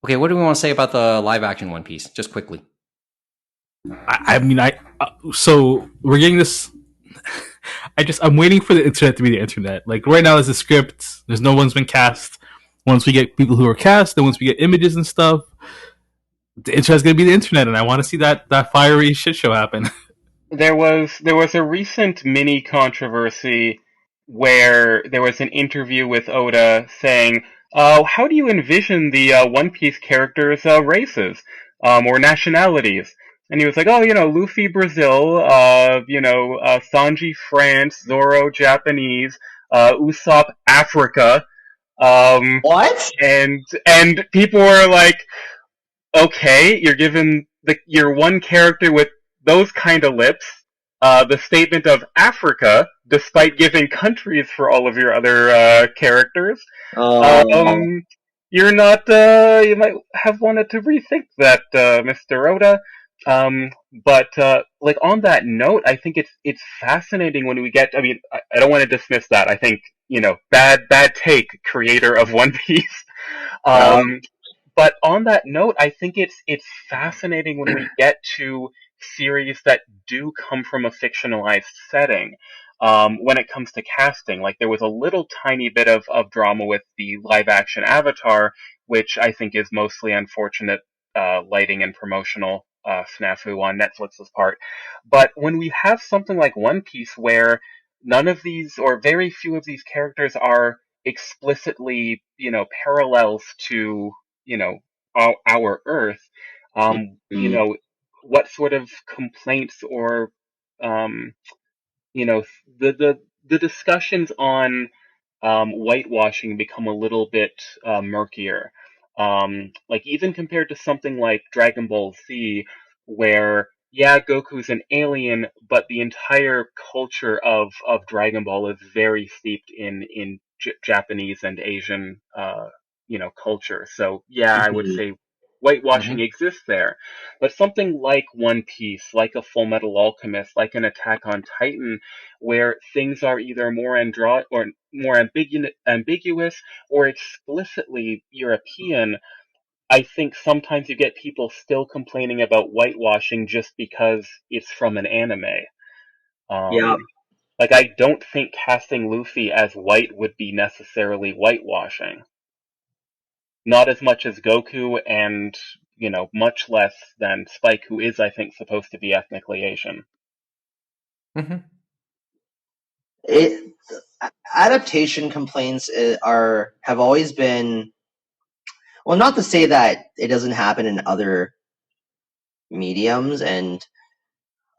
Okay, what do we want to say about the live action One Piece? Just quickly.
So we're getting this. I'm waiting for the internet to be the internet. Like right now, there's a script. There's no one's been cast. Once we get people who are cast, then once we get images and stuff, the internet's gonna be the internet, and I want to see that fiery shit show happen.
There was a recent mini controversy where there was an interview with Oda saying, how do you envision the One Piece characters' races or nationalities?" And he was like, "Oh, Luffy Brazil, Sanji France, Zoro Japanese, Usopp Africa."
What?
And people were like, "Okay, you're given your one character with those kind of lips, the statement of Africa, despite giving countries for all of your other characters.
Oh.
You're not. You might have wanted to rethink that, Mr. Oda." But like on that note, I think it's fascinating when we get. I mean, I don't want to dismiss that. I think bad take, creator of One Piece. Um, but on that note, I think it's fascinating when we get to series that do come from a fictionalized setting. When it comes to casting, like there was a little tiny bit of drama with the live action Avatar, which I think is mostly unfortunate lighting and promotional snafu on Netflix's part. But when we have something like One Piece, where none of these or very few of these characters are explicitly, parallels to our Earth, what sort of complaints or um, you know the discussions on whitewashing become a little bit murkier. Like even compared to something like Dragon Ball Z, where yeah, Goku's an alien, but the entire culture of Dragon Ball is very steeped in Japanese and Asian culture. So yeah, I would say whitewashing exists there. But something like One Piece, like a Full Metal Alchemist, like an Attack on Titan, where things are either more ambiguous or explicitly European, I think sometimes you get people still complaining about whitewashing just because it's from an anime.
Yeah.
Like I don't think casting Luffy as white would be necessarily whitewashing. Not as much as Goku and, much less than Spike, who is, I think, supposed to be ethnically Asian.
Mm-hmm.
It adaptation complaints have always been, well, not to say that it doesn't happen in other mediums and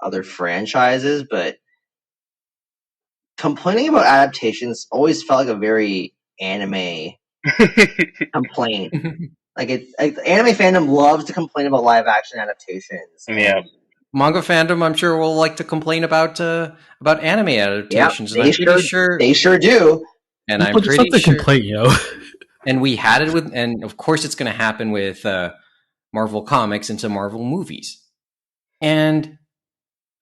other franchises, but complaining about adaptations always felt like a very anime complaint. Like anime fandom loves to complain about live action adaptations.
Yeah.
Manga fandom, I'm sure, will like to complain about anime adaptations.
Yeah,
and I'm pretty sure
they sure do.
And I'm
Just
pretty
like
sure.
Complaint,
And we had it with, and of course, it's going to happen with Marvel Comics into Marvel movies. And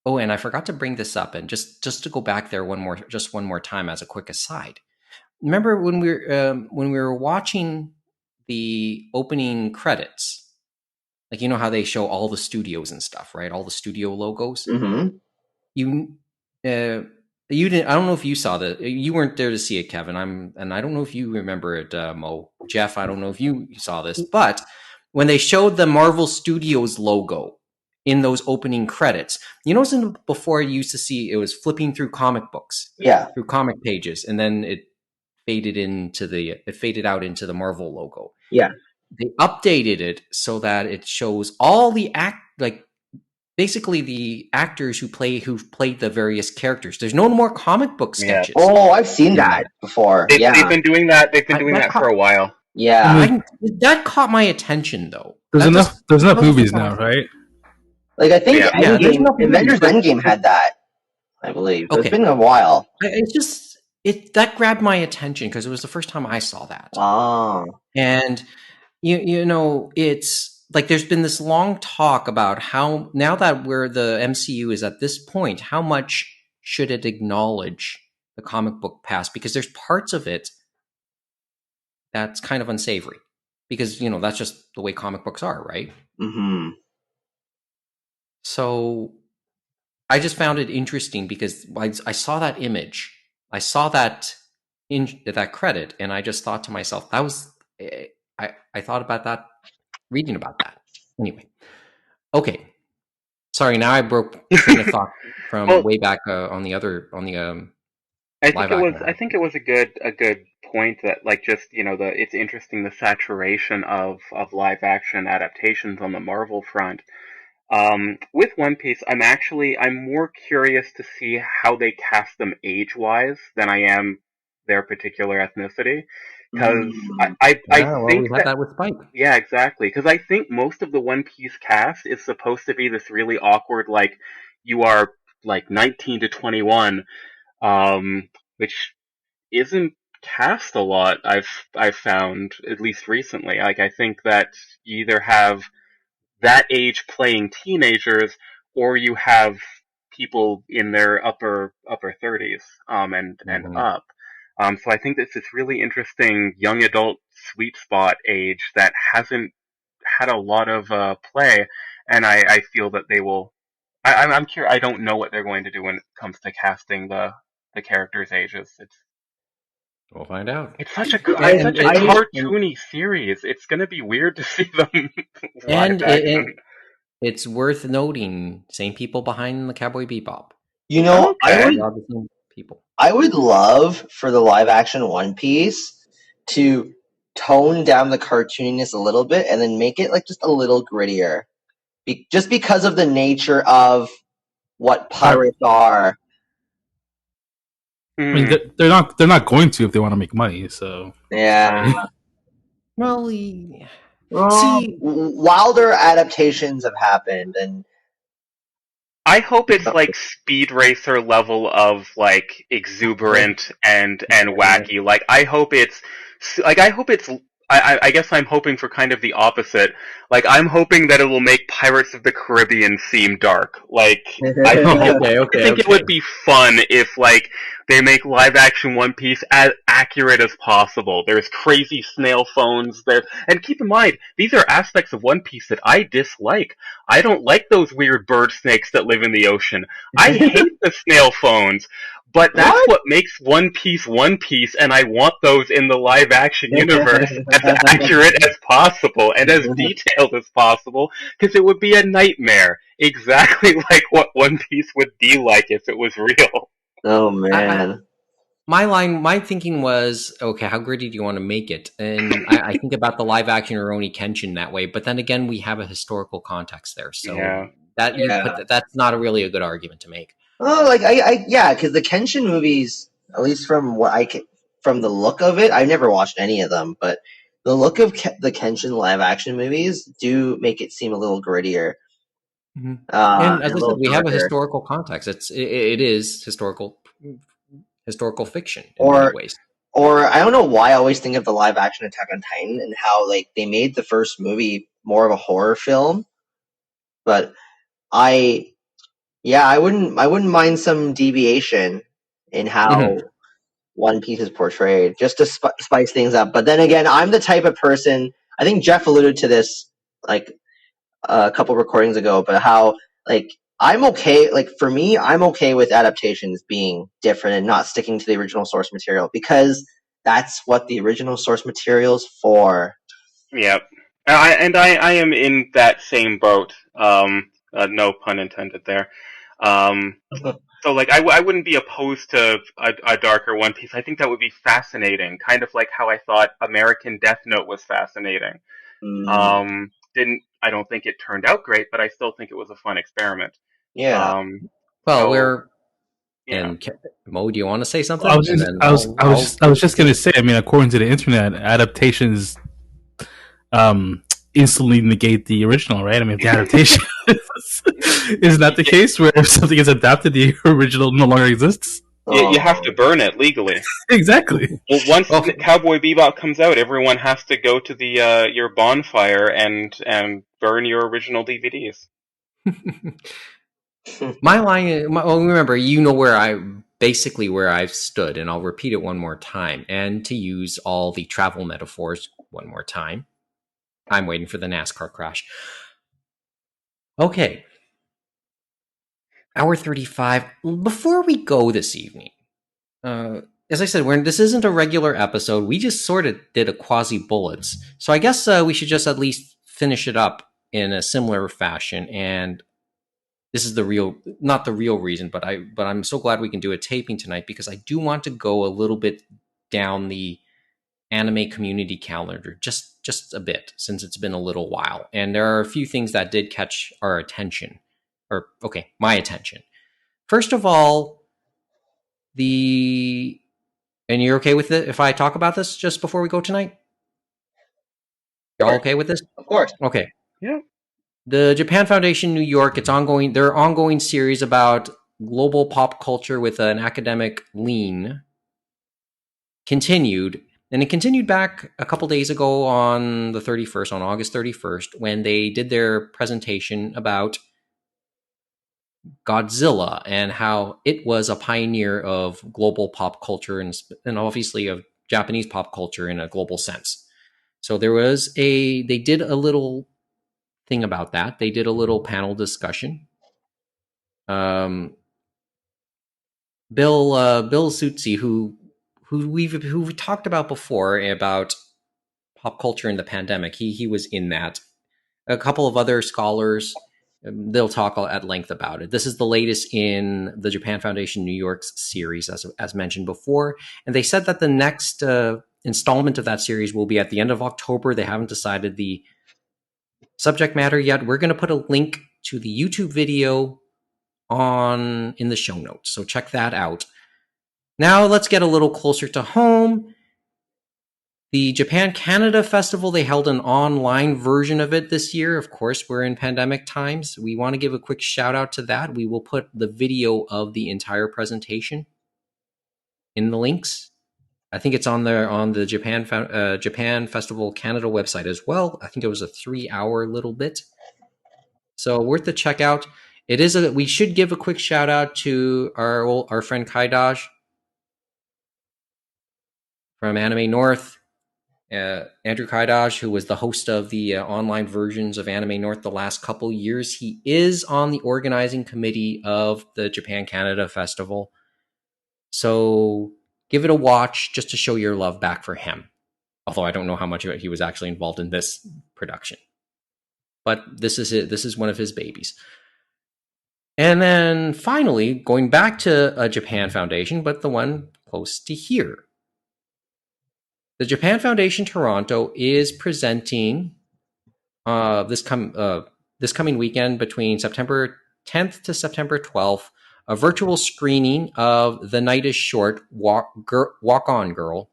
and I forgot to bring this up, and just to go back there one more time as a quick aside. Remember when we were watching the opening credits, like how they show all the studios and stuff, right? All the studio logos.
Mm-hmm.
you you didn't. I don't know if you saw that. You weren't there to see it, Kevin. And I don't know if you remember it, Mo. Jeff, I don't know if you saw this, but when they showed the Marvel Studios logo in those opening credits, you know, before you used to see it was flipping through comic books, through comic pages, and then it faded out into the Marvel logo.
Yeah.
They updated it so that it shows all the basically the actors who've played the various characters. There's no more comic book sketches.
Oh, I've seen that before.
They've been doing that. They've been doing that for a while.
Yeah.
That caught my attention, though.
There's enough movies now, right?
Like, I think
Endgame,
Avengers Endgame had that, I believe.
Okay.
It's been a while.
That grabbed my attention because it was the first time I saw that.
Oh.
And you know, it's like there's been this long talk about how now that where the MCU is at this point, how much should it acknowledge the comic book past? Because there's parts of it that's kind of unsavory. Because, you know, that's just the way comic books are, right?
Mm-hmm.
So I just found it interesting because I saw that image. I saw that that credit, and I just thought to myself, that was I thought about that, reading about that. Anyway, okay. Sorry, now I broke train of thought from way back on the
I think it was a good point that, like, just, you know, it's interesting, the saturation of live action adaptations on the Marvel front. With One Piece, I'm more curious to see how they cast them age-wise than I am their particular ethnicity. Because I think
we had that with Spike.
Yeah, exactly. Because I think most of the One Piece cast is supposed to be this really awkward, like, you are like 19 to 21, which isn't cast a lot. I've found, at least recently. Like, I think that you either have that age playing teenagers, or you have people in their upper 30s, and up. So I think this is really interesting young adult sweet spot age that hasn't had a lot of play, and I feel that they will. I'm curious. I don't know what they're going to do when it comes to casting the characters' ages.
We'll find out.
It's such a cartoony series. It's going to be weird to see them live action.
It's worth noting, same people behind the Cowboy Bebop.
You know,
Okay.
I would love for the live action One Piece to tone down the cartooniness a little bit and then make it like just a little grittier. Just because of the nature of what pirates are.
I mean, they're not going to if they want to make money. So
yeah.
Well,
see, wilder adaptations have happened, and
I hope it's like Speed Racer level of like exuberant and wacky. Like I guess I'm hoping for kind of the opposite. Like I'm hoping that it will make Pirates of the Caribbean seem dark. Like I think it would be fun if like they make live action One Piece as accurate as possible. There's crazy snail phones there, and keep in mind these are aspects of One Piece that I dislike. I don't like those weird bird snakes that live in the ocean. I hate the snail phones. But that's what makes One Piece, and I want those in the live-action universe as accurate as possible and as detailed as possible, because it would be a nightmare, exactly like what One Piece would be like if it was real.
Oh, man.
My thinking was, okay, how gritty do you want to make it? And I think about the live-action Rurouni Kenshin that way, but then again, we have a historical context there, so that's not really a good argument to make.
Oh, like because the Kenshin movies, at least from from the look of it, I've never watched any of them, but the look of the Kenshin live action movies do make it seem a little grittier.
Mm-hmm. And as I said, we have a historical context. It is historical fiction in many ways.
Or I don't know why I always think of the live action Attack on Titan and how like they made the first movie more of a horror film, but I wouldn't mind some deviation in how One Piece is portrayed, just to spice things up. But then again, I'm the type of person, I think Jeff alluded to this like a couple recordings ago, but how like I'm okay. Like for me, I'm okay with adaptations being different and not sticking to the original source material because that's what the original source material's for.
Yep. I am in that same boat. No pun intended there. So like I wouldn't be opposed to a darker One Piece. I think that would be fascinating, kind of like how I thought American Death Note was fascinating. Didn't I don't think it turned out great, but I still think it was a fun experiment.
Yeah.
Well,
So yeah.
and Mo, do you want to say something?
I was
And
just,
then
I was just gonna say. I mean, according to the internet, adaptations instantly negate the original, right? I mean, if the adaptation is not the case, where if something is adapted, the original no longer exists.
You have to burn it legally.
Exactly.
Well, once Cowboy Bebop comes out, everyone has to go to the your bonfire and burn your original DVDs.
My line. Well, remember, you know where I've stood, and I'll repeat it one more time. And to use all the travel metaphors one more time, I'm waiting for the NASCAR crash. Okay, hour 35. Before we go this evening, as I said, this isn't a regular episode. We just sort of did a quasi bullets, so I guess we should just at least finish it up in a similar fashion. And this is not the real reason, but I'm so glad we can do a taping tonight because I do want to go a little bit down the anime community calendar just a bit, since it's been a little while, and there are a few things that did catch our attention, my attention. First of all, and you're okay with it if I talk about this just before we go tonight? You're all okay with this?
Of course.
Okay.
Yeah.
The Japan Foundation New York, their ongoing series about global pop culture with an academic lean continued. And it continued back a couple days ago on August 31st, when they did their presentation about Godzilla and how it was a pioneer of global pop culture and obviously of Japanese pop culture in a global sense. So they did a little thing about that. They did a little panel discussion. Bill Sutzi, who we've talked about before about pop culture in the pandemic, he was in that. A couple of other scholars, they'll talk at length about it. This is the latest in the Japan Foundation New York's series, as mentioned before, and they said that the next installment of that series will be at the end of October. They haven't decided the subject matter yet. We're going to put a link to the YouTube video in the show notes, so check that out. Now let's get a little closer to home. The Japan Canada Festival, they held an online version of it this year. Of course, we're in pandemic times. We want to give a quick shout out to that. We will put the video of the entire presentation in the links. I think it's on the Japan Festival Canada website as well. I think it was a 3-hour little bit. So worth the check out. We should give a quick shout out to our friend Kaidaj from Anime North. Andrew Kaidaj, who was the host of the online versions of Anime North the last couple years, he is on the organizing committee of the Japan Canada Festival. So give it a watch just to show your love back for him. Although I don't know how much of it he was actually involved in this production. But this is it. This is one of his babies. And then finally, going back to a Japan Foundation, but the one close to here. The Japan Foundation Toronto is presenting this coming weekend between September 10th to September 12th a virtual screening of The Night is Short, Walk On Girl.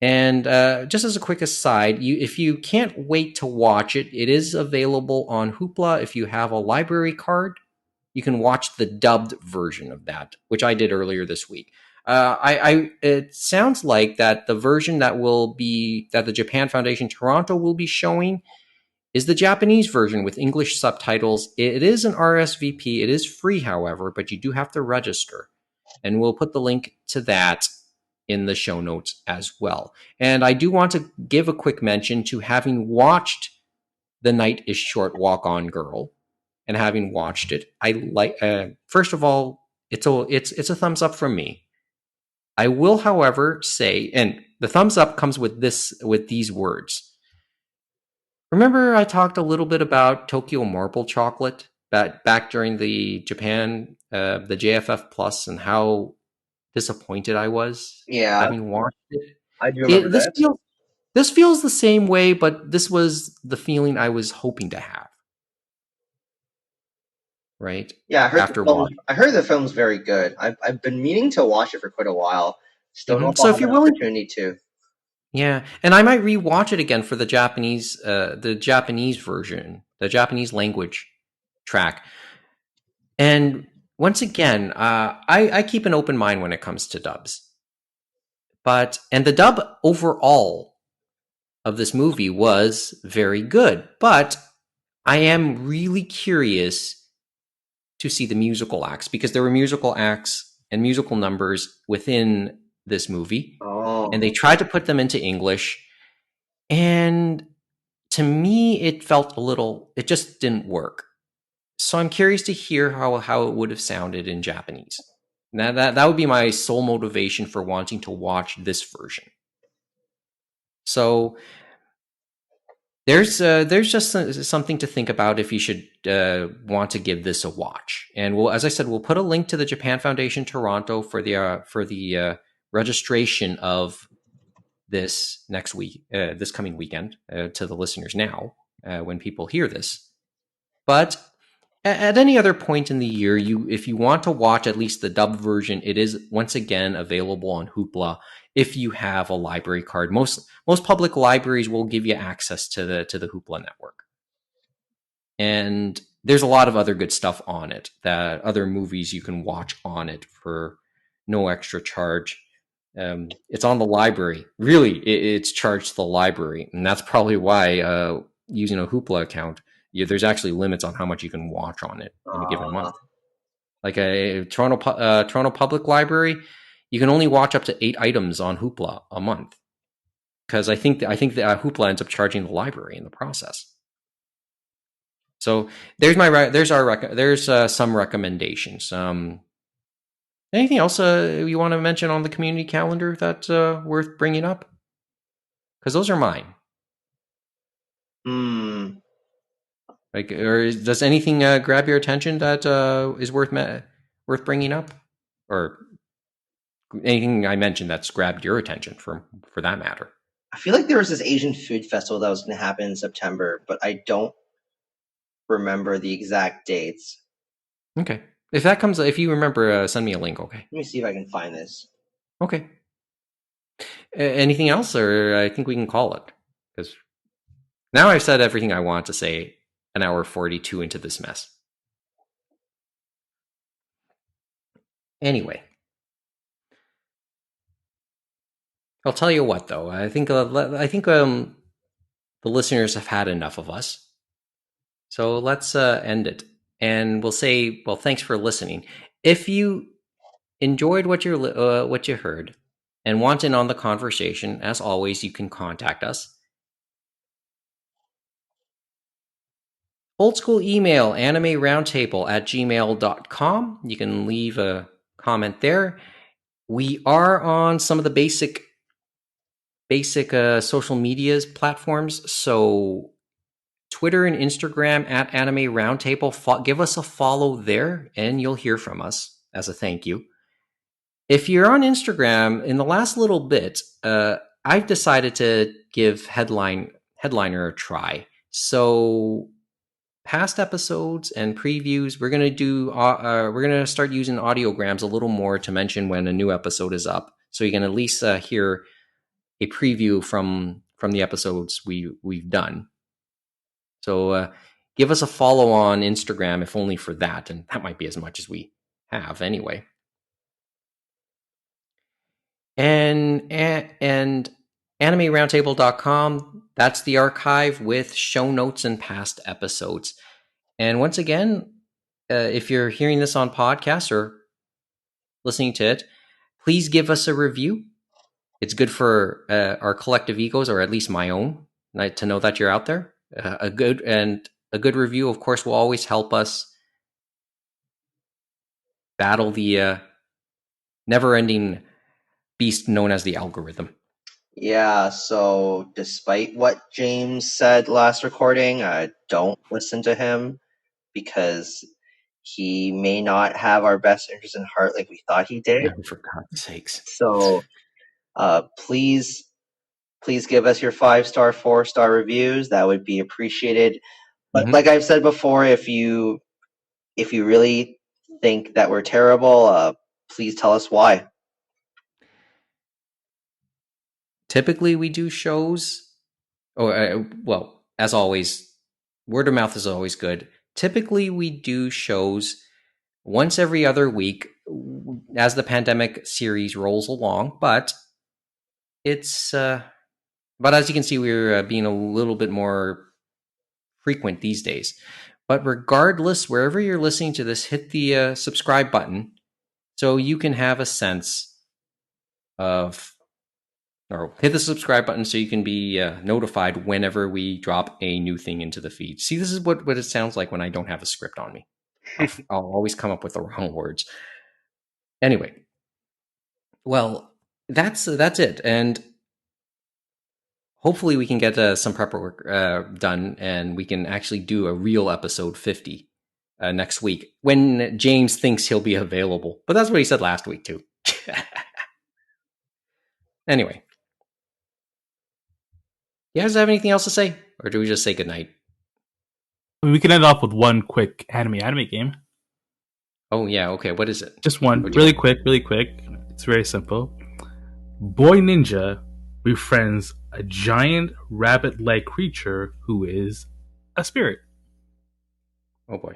And just as a quick aside, if you can't wait to watch it, it is available on Hoopla. If you have a library card, you can watch the dubbed version of that, which I did earlier this week. It sounds like that the version that the Japan Foundation Toronto will be showing is the Japanese version with English subtitles. It is an RSVP. It is free, however, but you do have to register. And we'll put the link to that in the show notes as well. And I do want to give a quick mention to having watched The Night is Short, Walk On Girl. and having watched it, I like. First of all, it's a thumbs up from me. I will, however, say, and the thumbs up comes with these words. Remember, I talked a little bit about Tokyo Marble Chocolate back during the Japan, the JFF Plus, and how disappointed I was
Yeah,
having watched it.
I do remember
This
that.
feels the same way, but this was the feeling I was hoping to have. Right
Yeah,
after watching.
I heard the film's very good. I've been meaning to watch it for quite a while. Still don't know if
So
I'll
if
have
you're
an
willing,
opportunity to.
yeah, and I might rewatch it again for the Japanese version, the Japanese language track. And once again, I keep an open mind when it comes to dubs. And the dub overall of this movie was very good. But I am really curious to see the musical acts, because there were musical acts and musical numbers within this movie, and they
Oh,
tried to put them into English. And to me, it just didn't work. So I'm curious to hear how it would have sounded in Japanese. Now that would be my sole motivation for wanting to watch this version. So there's just something to think about if you should want to give this a watch. And as I said, we'll put a link to the Japan Foundation Toronto for the registration of this next week, this coming weekend, to the listeners now when people hear this. But at any other point in the year, if you want to watch at least the dub version, it is once again available on Hoopla if you have a library card. Most public libraries will give you access to the Hoopla network. And there's a lot of other good stuff on it, that other movies you can watch on it for no extra charge. It's on the library. Really, it's charged to the library, and that's probably why using a Hoopla account, there's actually limits on how much you can watch on it in a given month. Like a Toronto Public Library, you can only watch up to 8 items on Hoopla a month, because I think that Hoopla ends up charging the library in the process. So there's some recommendations. Anything else you want to mention on the community calendar that's worth bringing up? Because those are mine. Like, does anything grab your attention that is worth bringing up, or anything I mentioned that's grabbed your attention for that matter?
I feel like there was this Asian food festival that was going to happen in September, but I don't remember the exact dates.
Okay, if you remember, send me a link. Okay.
Let me see if I can find this.
Okay. Anything else, or I think we can call it, because now I've said everything I want to say. An hour 42 into this mess. Anyway, I'll tell you what, though. I think the listeners have had enough of us. So let's end it, and we'll say, well, thanks for listening. If you enjoyed what you heard and want in on the conversation, as always, you can contact us. Old school email, animeroundtable@gmail.com. You can leave a comment there. We are on some of the basic social medias platforms. So Twitter and Instagram @Anime Roundtable. Give us a follow there, and you'll hear from us as a thank you. If you're on Instagram, in the last little bit, I've decided to give Headliner a try. So past episodes and previews, we're gonna start using audiograms a little more to mention when a new episode is up, so you can at least hear a preview from the episodes we've done. So give us a follow on Instagram, if only for that, and that might be as much as we have anyway. And animeroundtable.com, that's the archive with show notes and past episodes. And once again, if you're hearing this on podcast or listening to it, please give us a review. It's good for our collective egos, or at least my own, to know that you're out there. A a good review, of course, will always help us battle the never-ending beast known as the algorithm.
Yeah, so despite what James said last recording, don't listen to him because he may not have our best interest in heart like we thought he did.
Oh, for God's sakes.
So please give us your 5-star, 4-star reviews. That would be appreciated. But like I've said before, if you really think that we're terrible, please tell us why.
Typically, we do shows. Well, as always, word of mouth is always good. Typically, we do shows once every other week as the pandemic series rolls along. But it's but as you can see, we're being a little bit more frequent these days. But regardless, wherever you're listening to this, hit the subscribe button so you can have a sense of, or hit the subscribe button so you can be notified whenever we drop a new thing into the feed. See, this is what it sounds like when I don't have a script on me. I'll always come up with the wrong words. Anyway, well, that's it, and hopefully we can get some prep work done, and we can actually do a real episode 50 next week when James thinks he'll be available. But that's what he said last week too. Anyway, you guys have anything else to say, or do we just say goodnight?
We can end off with one quick anime game.
Oh yeah, okay. What is it?
Just one, really quick. It's very simple. Boy Ninja befriends a giant rabbit-like creature who is a spirit.
Oh boy.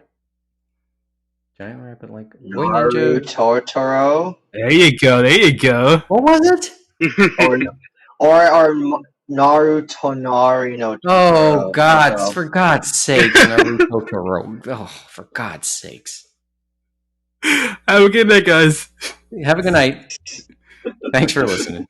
Giant rabbit-like
Boy Ninja Totoro.
There you go.
What was it?
or Naruto no Totoro.
Oh God! For God's sake, Naruto Totoro. Oh, for God's sakes.
Have a good night, guys.
Have a good night. Thanks for listening.